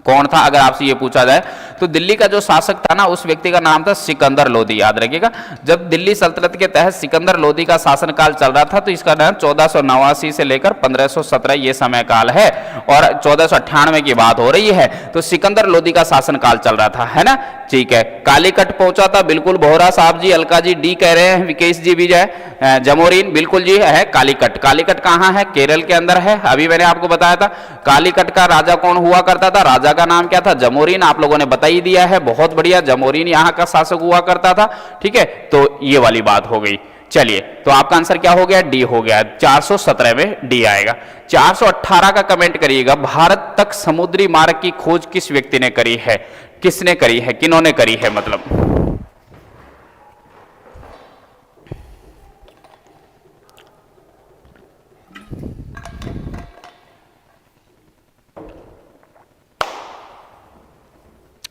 कौन था? अगर आपसे ये पूछा जाए तो दिल्ली का जो शासक था ना, उस व्यक्ति का नाम था सिकंदर लोदी। याद रखिएगा, जब दिल्ली सल्तनत के तहत सिकंदर लोदी का शासनकाल चल रहा था तो इसका नाम 1489 से लेकर 1517 ये समय काल है, और 1498 की बात हो रही है, तो सिकंदर लोदी का शासनकाल चल रहा था, है ना, ठीक है। कालीकट पहुंचा था, बिल्कुल, बोहरा साहब जी, अलका जी डी कह रहे हैं, विकेश जी भी जाए, जमोरीन बिल्कुल जी है कालीकट। कालीकट कहां है? केरल के अंदर है। अभी मैंने आपको बताया था कालीकट का राजा कौन हुआ करता था, राजा का नाम क्या था? जमोरीन। आप लोगों ने बता ही दिया है, बहुत बढ़िया, जमोरीन यहाँ का शासक हुआ करता था, ठीक है। तो ये वाली बात हो गई। चलिए, तो आपका आंसर क्या हो गया? डी हो गया। 417 में डी आएगा। 418 का कमेंट करिएगा, भारत तक समुद्री मार्ग की खोज किस व्यक्ति ने करी है? किसने करी है, किन्होंने करी है मतलब?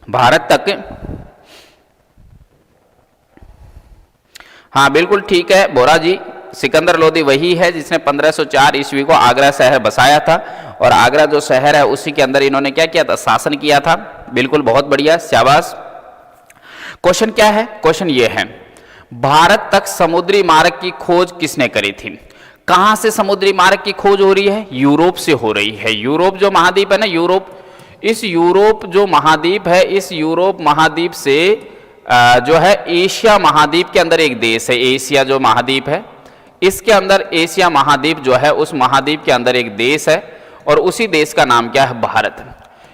भारत तक, हाँ बिल्कुल ठीक है बोरा जी, सिकंदर लोदी वही है जिसने 1504 ईस्वी को आगरा शहर बसाया था, और आगरा जो शहर है उसी के अंदर इन्होंने क्या किया था? शासन किया था। बिल्कुल, बहुत बढ़िया, शाबाश। क्वेश्चन क्या है? क्वेश्चन ये है, भारत तक समुद्री मार्ग की खोज किसने करी थी? कहां से समुद्री मार्ग की खोज हो रही है? यूरोप से हो रही है। यूरोप जो महाद्वीप है ना, यूरोप, इस यूरोप जो महाद्वीप है, इस यूरोप महाद्वीप से जो है एशिया महाद्वीप के अंदर एक देश है, एशिया जो महाद्वीप है, इसके अंदर एशिया महाद्वीप जो है, उस महाद्वीप के अंदर एक देश है, और उसी देश का नाम क्या है? भारत।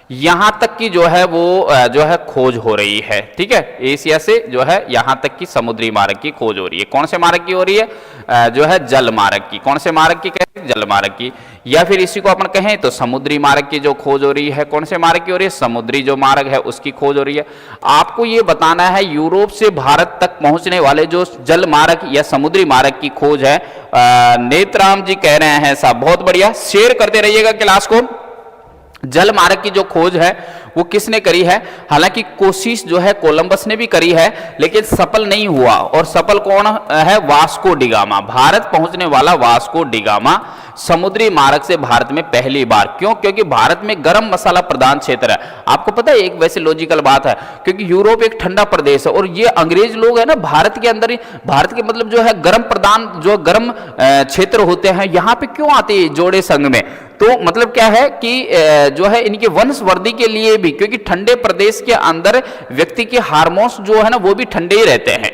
यहां तक की जो है वो जो है खोज हो रही है, ठीक है। एशिया से जो है यहां तक की समुद्री मार्ग की खोज हो रही है। कौन से मार्ग की हो रही है? जो है जल मार्ग की। कौन से मार्ग की कहते हैं? जल मार्ग की, या फिर इसी को अपन कहें तो समुद्री मार्ग की जो खोज हो रही है। कौन से मार्ग की हो रही है? समुद्री जो मार्ग है उसकी खोज हो रही है। आपको ये बताना है यूरोप से भारत तक पहुंचने वाले जो जल मार्ग या समुद्री मार्ग की खोज है। नेत्राम जी कह रहे हैं साहब, बहुत बढ़िया, शेयर करते रहिएगा क्लास को। जल मार्ग की जो खोज है वो किसने करी है? हालांकि कोशिश जो है कोलंबस ने भी करी है, लेकिन सफल नहीं हुआ। और सफल कौन है? Vasco D gamma. भारत पहुंचने वाला वास्को डी गामा समुद्री मार्ग से भारत में पहली बार। क्यों? क्योंकि भारत में गरम मसाला प्रधान क्षेत्र है। आपको पता है, एक वैसे लॉजिकल बात है, क्योंकि यूरोप एक ठंडा प्रदेश है और ये अंग्रेज लोग है ना भारत के अंदर ही, भारत के मतलब जो है गर्म प्रधान जो गर्म क्षेत्र होते हैं, यहाँ पे क्यों आते हैं जोड़े संघ में? तो मतलब क्या है कि जो है इनके वंशवृद्धि के लिए भी, क्योंकि ठंडे प्रदेश के अंदर व्यक्ति के हार्मोन्स जो है ना वो भी ठंडे ही रहते हैं,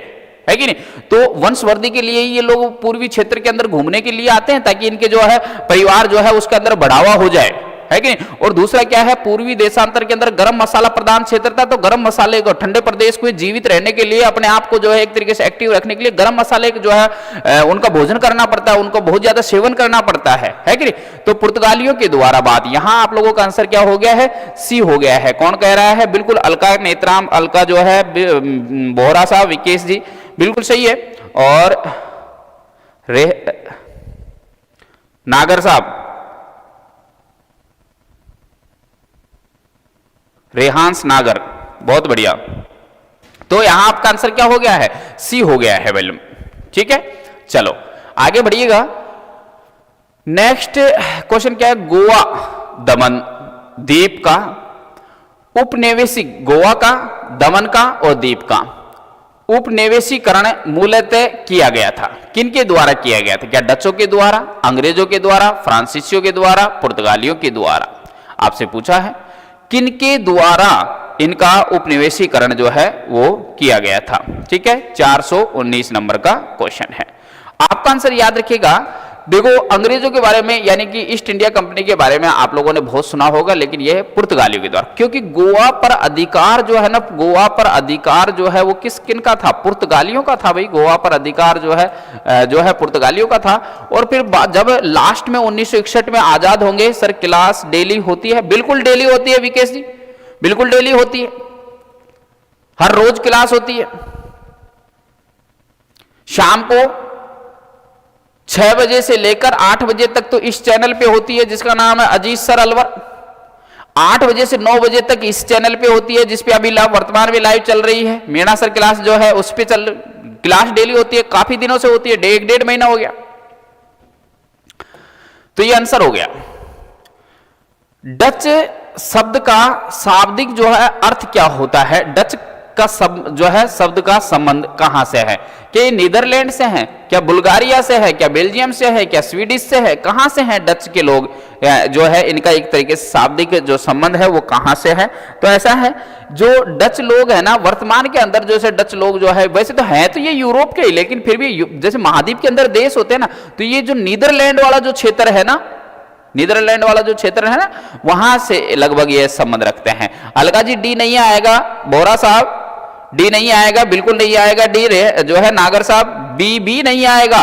है कि नहीं? तो वंशवृद्धि के लिए ये लोग पूर्वी क्षेत्र के अंदर घूमने के लिए आते हैं ताकि इनके जो है परिवार जो है उसके अंदर बढ़ावा हो जाए, है कि नहीं? और दूसरा क्या है, पूर्वी देशांतर के अंदर गर्म मसाला प्रधान क्षेत्र था, तो गर्म मसाले को, ठंडे प्रदेश को जीवित रहने के लिए, अपने आप को जो है एक तरीके से एक्टिव रखने के लिए गर्म मसाले जो है उनका भोजन करना पड़ता है, उनको बहुत ज्यादा सेवन करना पड़ता है कि नहीं? तो पुर्तगालियों के द्वारा बात, यहां आप लोगों का आंसर क्या हो गया है? सी हो गया है। कौन कह रहा है? बिल्कुल अलका नेत्राम, अलका जो है बोहरा साहब, विकेश जी बिल्कुल सही है। और नागर साहब, रेहांस नागर, बहुत बढ़िया। तो यहां आपका आंसर क्या हो गया है? सी हो गया है वेल, ठीक है। चलो आगे बढ़िएगा। नेक्स्ट क्वेश्चन क्या है? गोवा दमन द्वीप का उपनिवेशिक, गोवा का, दमन का और द्वीप का उपनिवेशीकरण मूलतः किया गया था। किनके द्वारा किया गया था? क्या डचों के द्वारा, अंग्रेजों के द्वारा, फ्रांसीसियों के द्वारा, पुर्तगालियों के द्वारा? आपसे पूछा है किनके द्वारा इनका उपनिवेशीकरण जो है वो किया गया था, ठीक है। 419 नंबर का क्वेश्चन है। आपका आंसर याद रखिएगा। देखो अंग्रेजों के बारे में यानी कि ईस्ट इंडिया कंपनी के बारे में आप लोगों ने बहुत सुना होगा, लेकिन यह पुर्तगालियों के द्वारा, क्योंकि गोवा पर अधिकार जो है ना, गोवा पर अधिकार जो है वो किन का था? पुर्तगालियों का था भाई। गोवा पर अधिकार जो है पुर्तगालियों का था। और फिर जब लास्ट में 1961 में आजाद होंगे, सर क्लास डेली होती है? बिल्कुल डेली होती है विकेश जी, बिल्कुल डेली होती है, हर रोज क्लास होती है। शाम को 6 बजे से लेकर 8 बजे तक तो इस चैनल पे होती है जिसका नाम है अजीज सर अलवर। 8 बजे से 9 बजे तक इस चैनल पे होती है जिसपे अभी वर्तमान में लाइव चल रही है मीणा सर क्लास जो है, उस पे क्लास डेली होती है, काफी दिनों से होती है, 1.5 महीना हो गया। तो ये आंसर हो गया। डच शब्द का शाब्दिक जो है अर्थ क्या होता है? डच का जो है शब्द का संबंध कहां से है? क्या नीदरलैंड से है, क्या बुल्गारिया से है, क्या बेल्जियम से है, क्या स्वीडिश से है? कहां से हैं डच के लोग जो है? इनका एक तरीके से शाब्दिक जो संबंध है वो कहां से है? तो ऐसा है, जो डच लोग है ना वर्तमान के अंदर, जैसे डच लोग जो है वैसे तो है तो ये यूरोप के ही, लेकिन फिर भी जैसे महाद्वीप के अंदर देश होते हैं ना, तो ये जो नीदरलैंड वाला जो क्षेत्र है ना, नीदरलैंड वाला जो क्षेत्र है ना, वहां से लगभग ये संबंध रखते हैं। अलका जी डी नहीं आएगा, बोरा साहब डी नहीं आएगा, बिल्कुल नहीं आएगा डी जो है नागर साहब, बी नहीं आएगा,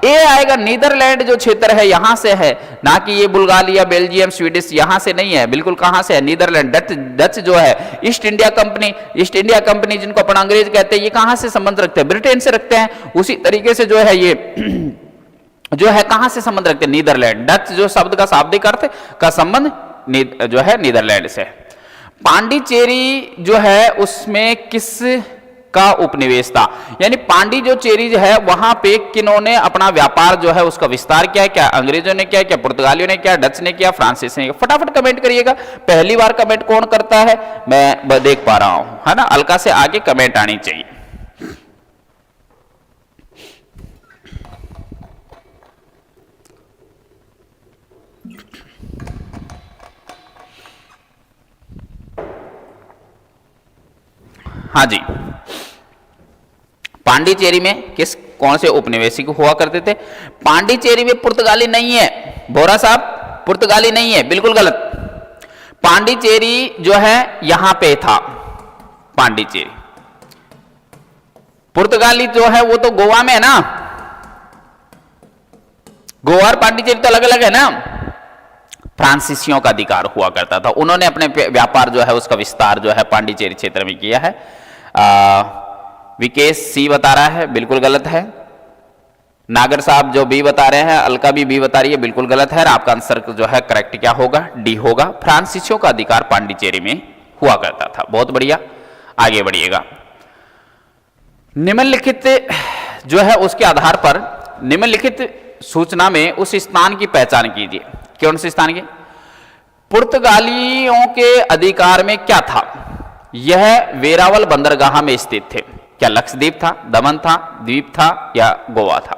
ए आएगा। नीदरलैंड जो क्षेत्र है यहां से है, ना कि ये बुल्गारिया, बेल्जियम, स्वीडिश यहां से नहीं है, बिल्कुल कहां से है? नीदरलैंड। डच जो है ईस्ट इंडिया कंपनी जिनको अपन अंग्रेज कहते हैं, ये कहां से संबंध रखते हैं? ब्रिटेन से रखते हैं। उसी तरीके से जो है ये जो है कहां से संबंध रखते हैं? नीदरलैंड। डच जो शब्द का शाब्दिक अर्थ का संबंध जो है नीदरलैंड से। पांडिचेरी जो है उसमें किस का उपनिवेश था? यानी पांडी जो चेरी जो है वहां पे किन्होंने अपना व्यापार जो है उसका विस्तार किया? क्या अंग्रेजों ने किया, क्या पुर्तगालियों ने किया, डच ने किया, फ्रांसीस ने किया? फटाफट कमेंट करिएगा। पहली बार कमेंट कौन करता है मैं देख पा रहा हूं, है ना। अलका से आगे कमेंट आनी चाहिए। हाँ जी, पांडिचेरी में कौन से उपनिवेशिक हुआ करते थे? पांडिचेरी में पुर्तगाली नहीं है बोरा साहब, पुर्तगाली नहीं है, बिल्कुल गलत। पांडिचेरी जो है यहां पे था, पांडिचेरी। पुर्तगाली जो है वो तो गोवा में है ना, गोवा और पांडिचेरी तो अलग अलग है ना। फ्रांसीसियों का अधिकार हुआ करता था, उन्होंने अपने व्यापार जो है उसका विस्तार जो है पांडिचेरी क्षेत्र में किया है। विकेश सी बता रहा है, बिल्कुल गलत है। नागर साहब जो बी बता रहे हैं, अलका भी बी बता रही है, बिल्कुल गलत है। आपका आंसर जो है करेक्ट क्या होगा? डी होगा। फ्रांसीसियों का अधिकार पांडिचेरी में हुआ करता था। बहुत बढ़िया, आगे बढ़िएगा। निम्नलिखित जो है उसके आधार पर निम्नलिखित सूचना में उस स्थान की पहचान कीजिए। कौन से स्थान की? पुर्तगालियों के अधिकार में क्या था? यह वेरावल बंदरगाह में स्थित थे। क्या लक्षद्वीप था, दमन था, द्वीप था या गोवा था?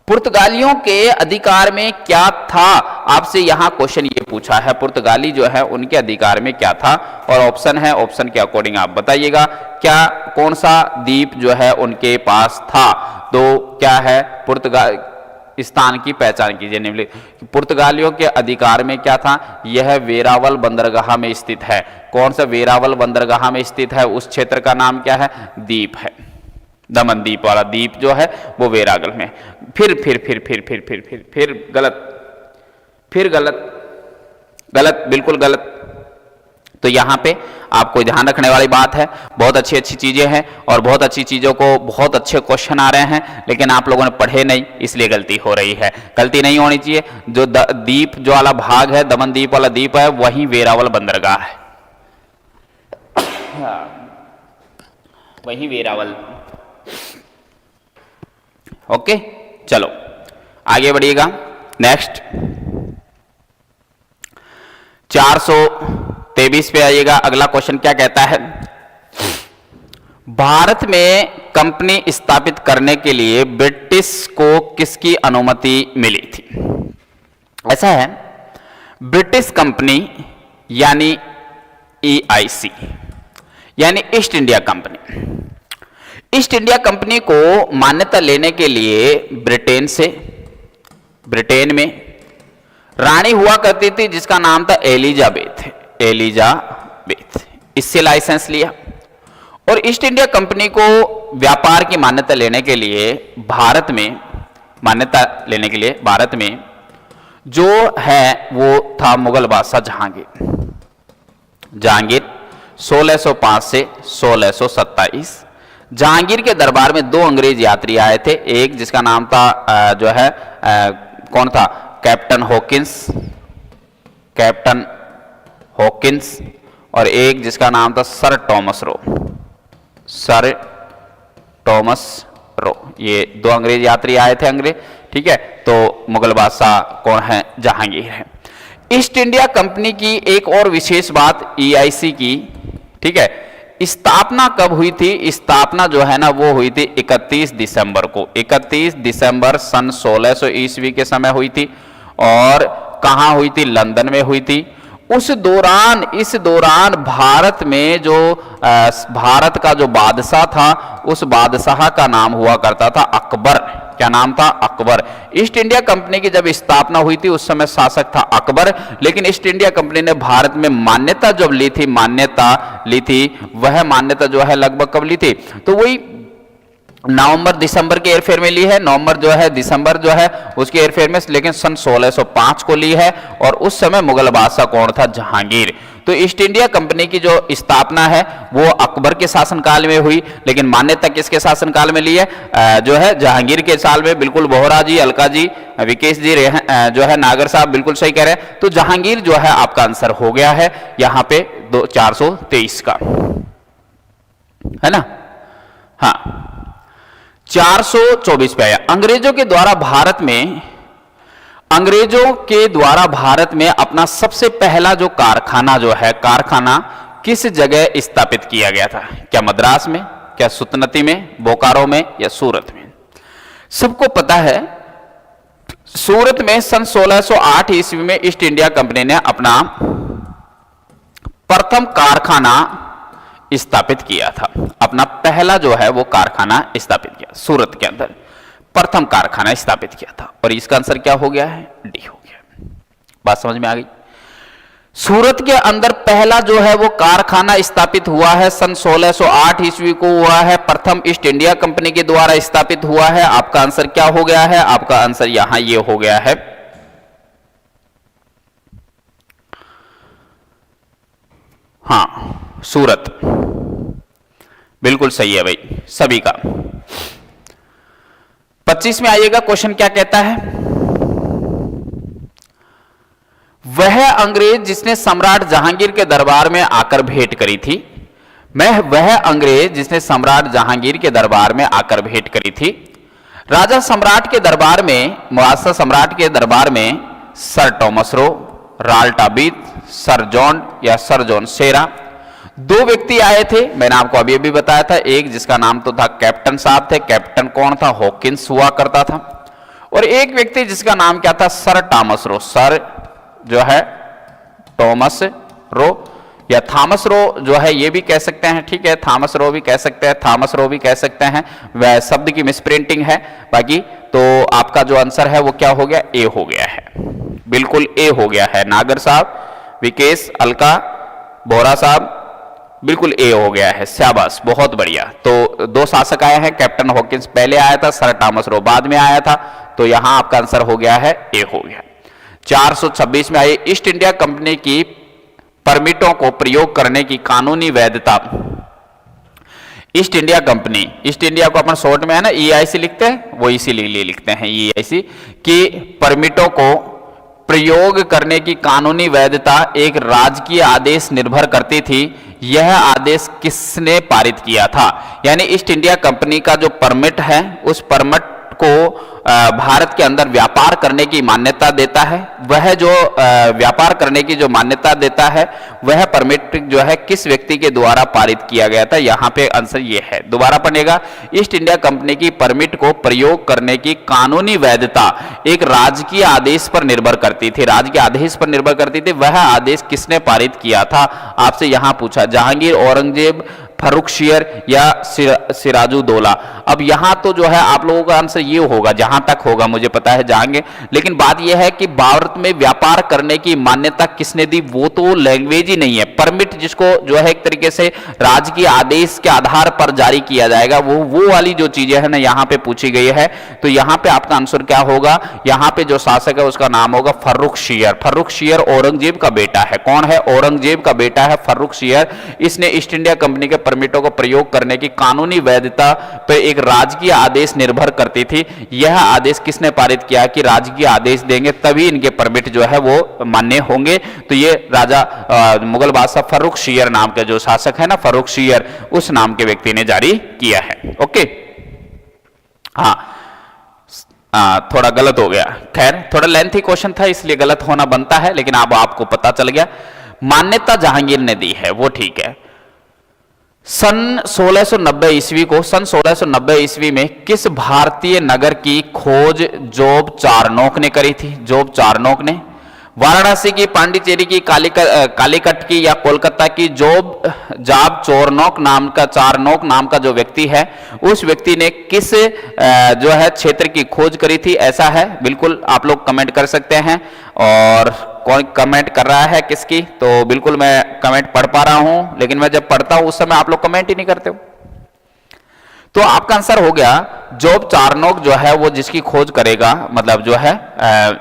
पुर्तगालियों के अधिकार में क्या था? आपसे यहां क्वेश्चन ये पूछा है, पुर्तगाली जो है उनके अधिकार में क्या था? और ऑप्शन है, ऑप्शन के अकॉर्डिंग आप बताइएगा क्या कौन सा द्वीप जो है उनके पास था। तो क्या है? पुर्तगाल स्थान की पहचान कीजिए। निम्नलिखित पुर्तगालियों के अधिकार में क्या था? यह वेरावल बंदरगाह में स्थित है। कौन सा वेरावल बंदरगाह में स्थित है? उस क्षेत्र का नाम क्या है? द्वीप है। दमन द्वीप वाला द्वीप जो है वो वेरावल में। फिर गलत, बिल्कुल गलत। तो यहां पे आपको ध्यान रखने वाली बात है, बहुत अच्छी अच्छी चीजें हैं और बहुत अच्छी चीजों को बहुत अच्छे क्वेश्चन आ रहे हैं, लेकिन आप लोगों ने पढ़े नहीं, इसलिए गलती हो रही है। गलती नहीं होनी चाहिए। जो द्वीप जो वाला भाग है, दमन द्वीप वाला द्वीप है, वही वेरावल बंदरगाह है, वही वेरावल। ओके, चलो आगे बढ़िएगा। नेक्स्ट 423 पे आइएगा। अगला क्वेश्चन क्या कहता है? भारत में कंपनी स्थापित करने के लिए ब्रिटिश को किसकी अनुमति मिली थी? ऐसा है, ब्रिटिश कंपनी यानी EIC यानी east India company, east India company को मान्यता लेने के लिए ब्रिटेन में रानी हुआ करती थी जिसका नाम था एलिजाबेथ। इससे लाइसेंस लिया और ईस्ट इंडिया कंपनी को व्यापार की मान्यता लेने के लिए भारत में जो है वो था मुगल बादशाह जहांगीर 1605 से 1627। जहांगीर के दरबार में 2 अंग्रेज यात्री आए थे। एक जिसका नाम था कौन था? कैप्टन हॉकिंस और एक जिसका नाम था सर टॉमस रो। ये 2 अंग्रेज यात्री आए थे ठीक है। तो मुगल बादशाह कौन है? जहांगीर है। ईस्ट इंडिया कंपनी की एक और विशेष बात EIC की, ठीक है, स्थापना कब हुई थी? स्थापना जो है ना वो हुई थी 31 दिसंबर को, 31 दिसंबर सन 1600 ईस्वी के समय हुई थी। और कहां हुई थी? लंदन में हुई थी। इस दौरान भारत में जो भारत का जो बादशाह था, उस बादशाह का नाम हुआ करता था अकबर। क्या नाम था? अकबर। ईस्ट इंडिया कंपनी की जब स्थापना हुई थी उस समय शासक था अकबर, लेकिन ईस्ट इंडिया कंपनी ने भारत में मान्यता ली थी, वह मान्यता जो है लगभग कब ली थी? तो वही नवंबर दिसंबर के एयरफेयर में ली है। दिसंबर जो है उसके एयरफेयर में, लेकिन सन 1605 को ली है। और उस समय मुगल बादशाह कौन था? जहांगीर। तो ईस्ट इंडिया कंपनी की जो स्थापना है वो अकबर के शासनकाल में हुई, लेकिन मान्यता किसके शासनकाल में ली है? जो है जहांगीर के साल में। बिल्कुल बोहरा जी, अलका जी, विकेश जी, जो है नागर साहब बिल्कुल सही कह रहे हैं। तो जहांगीर जो है आपका आंसर हो गया है यहां पे 423 का, है ना? हाँ, 424 पे आया। अंग्रेजों के द्वारा भारत में अपना सबसे पहला जो कारखाना किस जगह स्थापित किया गया था? क्या मद्रास में, क्या सुतनती में, बोकारो में या सूरत में? सबको पता है सूरत में सन 1608 ईस्वी में ईस्ट इंडिया कंपनी ने अपना प्रथम कारखाना स्थापित किया था। अपना पहला जो है वो कारखाना स्थापित किया सूरत के अंदर, प्रथम कारखाना स्थापित किया था। और इसका आंसर क्या हो गया है? डी हो गया। बात समझ में आ गई? सूरत के अंदर पहला जो है वो कारखाना स्थापित हुआ है सन 1608 ईस्वी को हुआ है, प्रथम ईस्ट इंडिया कंपनी के द्वारा स्थापित हुआ है। आपका आंसर क्या हो गया है? आपका आंसर यहां ये हो गया है, हाँ, सूरत। बिल्कुल सही है भाई सभी का। 25 में आइएगा। क्वेश्चन क्या कहता है? वह अंग्रेज जिसने सम्राट जहांगीर के दरबार में आकर भेंट करी थी, वह अंग्रेज जिसने सम्राट जहांगीर के दरबार में आकर भेंट करी थी, राजा सम्राट के दरबार में, मुआज़ सम्राट के दरबार में सर टॉमस रो, राल्ट अबीद, सर जॉन या सर जॉन सेरा, दो व्यक्ति आए थे। मैंने आपको अभी अभी बताया था, एक जिसका नाम तो था कैप्टन साहब थे। कैप्टन कौन था? हॉकिंस हुआ करता था। और एक व्यक्ति जिसका नाम क्या था? सर टॉमस रो। सर जो है टॉमस रो या थॉमस रो जो है, ये भी कह सकते हैं, ठीक है, थॉमस रो भी कह सकते हैं, थॉमस रो भी कह सकते हैं। वह शब्द की मिसप्रिंटिंग है। बाकी तो आपका जो आंसर है वो क्या हो गया? ए हो गया है, बिल्कुल ए हो गया है। नागर साहब, विकेश, अलका, बोरा साहब, बिल्कुल ए हो गया है। शाबाश, बहुत बढ़िया। तो दो शासक आए हैं, कैप्टन हॉकिंस पहले आया था, सर टॉमस रो बाद में आया था। तो यहां आपका आंसर हो गया है, ए हो गया। 426 में आइए, ईस्ट इंडिया कंपनी की परमिटों को प्रयोग करने की कानूनी वैधता। East India company, east India को अपन शॉर्ट में है ना EIC लिखते हैं, वो इसीलिए लिखते हैं EIC, कि परमिटों को प्रयोग करने की कानूनी वैधता एक राजकीय आदेश निर्भर करती थी। यह आदेश किसने पारित किया था? यानी ईस्ट इंडिया कंपनी का जो परमिट है, उस परमिट को भारत के अंदर व्यापार करने की मान्यता देता है। वह जो व्यापार करने की जो मान्यता देता है, वह परमिट जो है किस व्यक्ति के द्वारा पारित किया गया था? यहां पे आंसर ये है। दोबारा पढ़ेगा, ईस्ट इंडिया कंपनी की परमिट को प्रयोग करने की कानूनी वैधता एक राजकीय आदेश पर निर्भर करती थी। राजकीय आदेश पर निर्भर करती थी। वह आदेश किसने पारित किया था? आपसे यहां पूछा। जहांगीर, औरंगजेब, फर्रुखशियर या सिराजुद्दौला। अब यहां तो जो है आप लोगों का आंसर ये होगा, जहां तक होगा मुझे पता है जाएंगे, लेकिन बात यह है कि भारत में व्यापार करने की मान्यता किसने दी? वो तो लैंग्वेज ही नहीं है। परमिट जिसको जो है एक तरीके से राजकीय आदेश के आधार पर जारी किया जाएगा, वो वाली जो चीजें है ना यहां पे पूछी गई है। तो यहां पे आपका आंसर क्या होगा? यहां पे जो शासक है उसका नाम होगा फर्रुखशियर। फर्रुखशियर औरंगजेब का बेटा है। कौन है? औरंगजेब का बेटा है फर्रुखशियर। इसने ईस्ट इंडिया कंपनी के परमिटों को प्रयोग करने की कानूनी वैधता पर एक राजकीय आदेश निर्भर करती थी। यह आदेश किसने पारित किया कि राजकीय आदेश देंगे तभी इनके परमिट जो है वो मान्य होंगे? तो ये राजा मुगल बादशाह फर्रुखशियर नाम के जो शासक है ना, फर्रुखशियर, उस नाम के व्यक्ति ने जारी किया है। ओके, थोड़ा गलत हो गया। खैर, थोड़ा लेंथी क्वेश्चन था इसलिए गलत होना बनता है, लेकिन अब आपको पता चल गया। मान्यता जहांगीर ने दी है, वो ठीक है। सन 1690 ईस्वी को, सन 1690 ईस्वी में किस भारतीय नगर की खोज जोब चारनोक ने करी थी? जोब चारनोक ने। वाराणसी की, पांडिचेरी की, कालीकट की या कोलकाता की जाब चारनोक नाम का जो व्यक्ति है, उस व्यक्ति ने किस जो है क्षेत्र की खोज करी थी? ऐसा है, बिल्कुल आप लोग कमेंट कर सकते हैं। और कौन कमेंट कर रहा है किसकी? तो बिल्कुल मैं कमेंट पढ़ पा रहा हूं, लेकिन मैं जब पढ़ता हूं उस समय आप लोग कमेंट ही नहीं करते हो। तो आपका आंसर हो गया जोब चारनोक जो है वो जिसकी खोज करेगा, मतलब जो है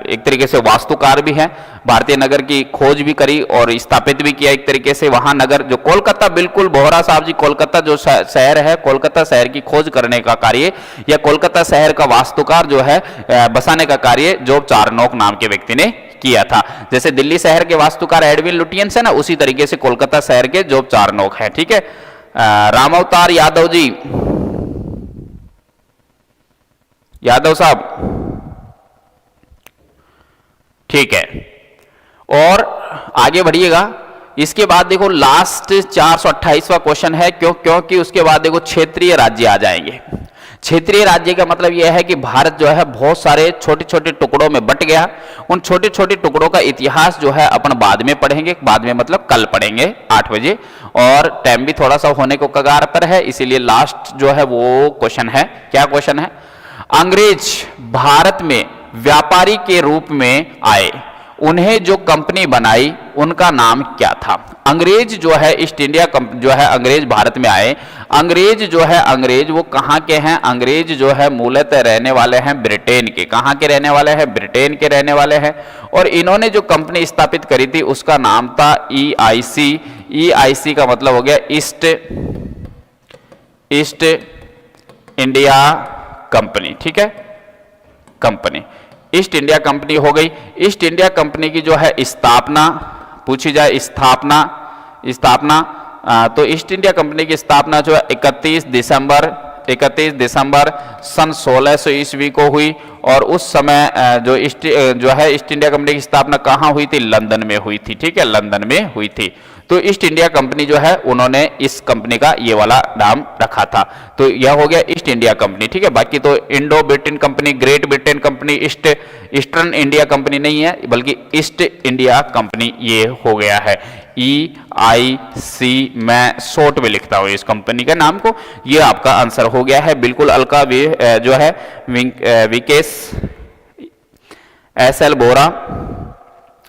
एक तरीके से वास्तुकार भी है, भारतीय नगर की खोज भी करी और स्थापित भी किया एक तरीके से वहां नगर। जो कोलकाता, बिल्कुल बोहरा साहब जी, कोलकाता जो शहर है, कोलकाता शहर की खोज करने का कार्य या कोलकाता शहर का वास्तुकार जो है बसाने का कार्य जोब चारनोक नाम के व्यक्ति ने किया था। जैसे दिल्ली शहर के वास्तुकार एडविन लुटियंस है ना, उसी तरीके से कोलकाता शहर के जोब चारनोक है। ठीक है, रामावतार यादव जी, यादव साहब, ठीक है। और आगे बढ़िएगा। इसके बाद देखो लास्ट 428वां क्वेश्चन है, क्योंकि उसके बाद देखो क्षेत्रीय राज्य आ जाएंगे। क्षेत्रीय राज्य का मतलब यह है कि भारत जो है बहुत सारे छोटे छोटे टुकड़ों में बट गया। उन छोटे छोटे टुकड़ों का इतिहास जो है अपन बाद में पढ़ेंगे, बाद में मतलब कल पढ़ेंगे 8 बजे, और टाइम भी थोड़ा सा होने को कगार पर है, इसीलिए लास्ट जो है वो क्वेश्चन है। क्या क्वेश्चन है? अंग्रेज भारत में व्यापारी के रूप में आए, उन्हें जो कंपनी बनाई उनका नाम क्या था? अंग्रेज जो है ईस्ट इंडिया जो है अंग्रेज भारत में आए। अंग्रेज जो है, अंग्रेज वो कहां के हैं? अंग्रेज जो है मूलतः रहने वाले हैं ब्रिटेन के। कहां के रहने वाले हैं? ब्रिटेन के रहने वाले हैं। और इन्होंने जो कंपनी स्थापित करी थी उसका नाम था EIC। EIC का मतलब हो गया ईस्ट इंडिया कंपनी। ठीक है, कंपनी, ईस्ट इंडिया कंपनी हो गई। ईस्ट इंडिया कंपनी की जो है स्थापना पूछी जाए, स्थापना तो ईस्ट इंडिया कंपनी की स्थापना जो है 31 दिसंबर 31 दिसंबर सन 1600 ईस्वी को हुई। और उस समय जो ईस्ट इंडिया कंपनी की स्थापना कहाँ हुई थी? लंदन में हुई थी। ठीक है, लंदन में हुई थी। तो ईस्ट इंडिया कंपनी जो है उन्होंने इस कंपनी का ये वाला नाम रखा था। तो यह हो गया ईस्ट इंडिया कंपनी। ठीक है, बाकी तो Indo Britain company, great Britain company, eastern India company नहीं है, बल्कि ईस्ट इंडिया कंपनी ये हो गया है। EIC मैं शॉर्ट में लिखता हूं इस कंपनी के नाम को। ये आपका आंसर हो गया है बिल्कुल। अलका जो है विकेश, SL बोरा,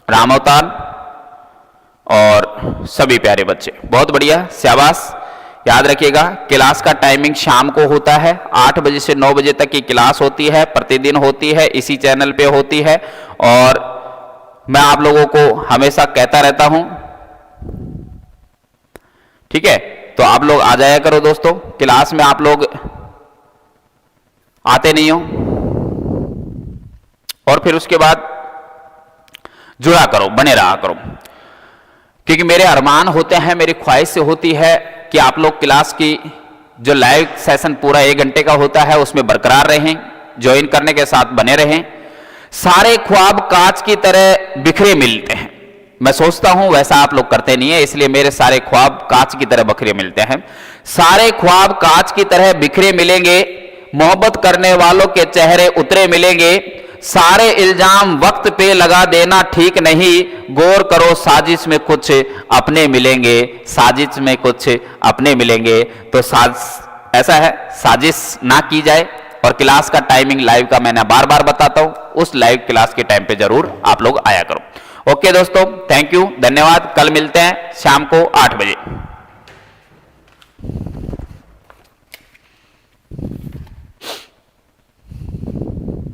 राम अवतार और सभी प्यारे बच्चे, बहुत बढ़िया, शाबाश। याद रखिएगा क्लास का टाइमिंग शाम को होता है, 8 बजे से 9 बजे तक की क्लास होती है, प्रतिदिन होती है, इसी चैनल पे होती है। और मैं आप लोगों को हमेशा कहता रहता हूं, ठीक है, तो आप लोग आ जाया करो दोस्तों। क्लास में आप लोग आते नहीं हो और फिर उसके बाद जुड़ा करो, बने रहा करो, क्योंकि मेरे अरमान होते हैं, मेरी ख्वाहिश से होती है कि आप लोग क्लास की जो लाइव सेशन पूरा 1 घंटे का होता है उसमें बरकरार रहें, ज्वाइन करने के साथ बने रहें। सारे ख्वाब कांच की तरह बिखरे मिलते हैं। मैं सोचता हूं वैसा आप लोग करते नहीं है, इसलिए मेरे सारे ख्वाब कांच की तरह बिखरे मिलते हैं। सारे ख्वाब कांच की तरह बिखरे मिलेंगे, मोहब्बत करने वालों के चेहरे उतरे मिलेंगे। सारे इल्जाम वक्त पे लगा देना ठीक नहीं, गौर करो साजिश में कुछ अपने मिलेंगे, साजिश में कुछ अपने मिलेंगे। तो ऐसा है, साजिश ना की जाए। और क्लास का टाइमिंग लाइव का मैंने बार बार बताता हूं, उस लाइव क्लास के टाइम पे जरूर आप लोग आया करो। ओके दोस्तों, थैंक यू, धन्यवाद। कल मिलते हैं शाम को 8 बजे।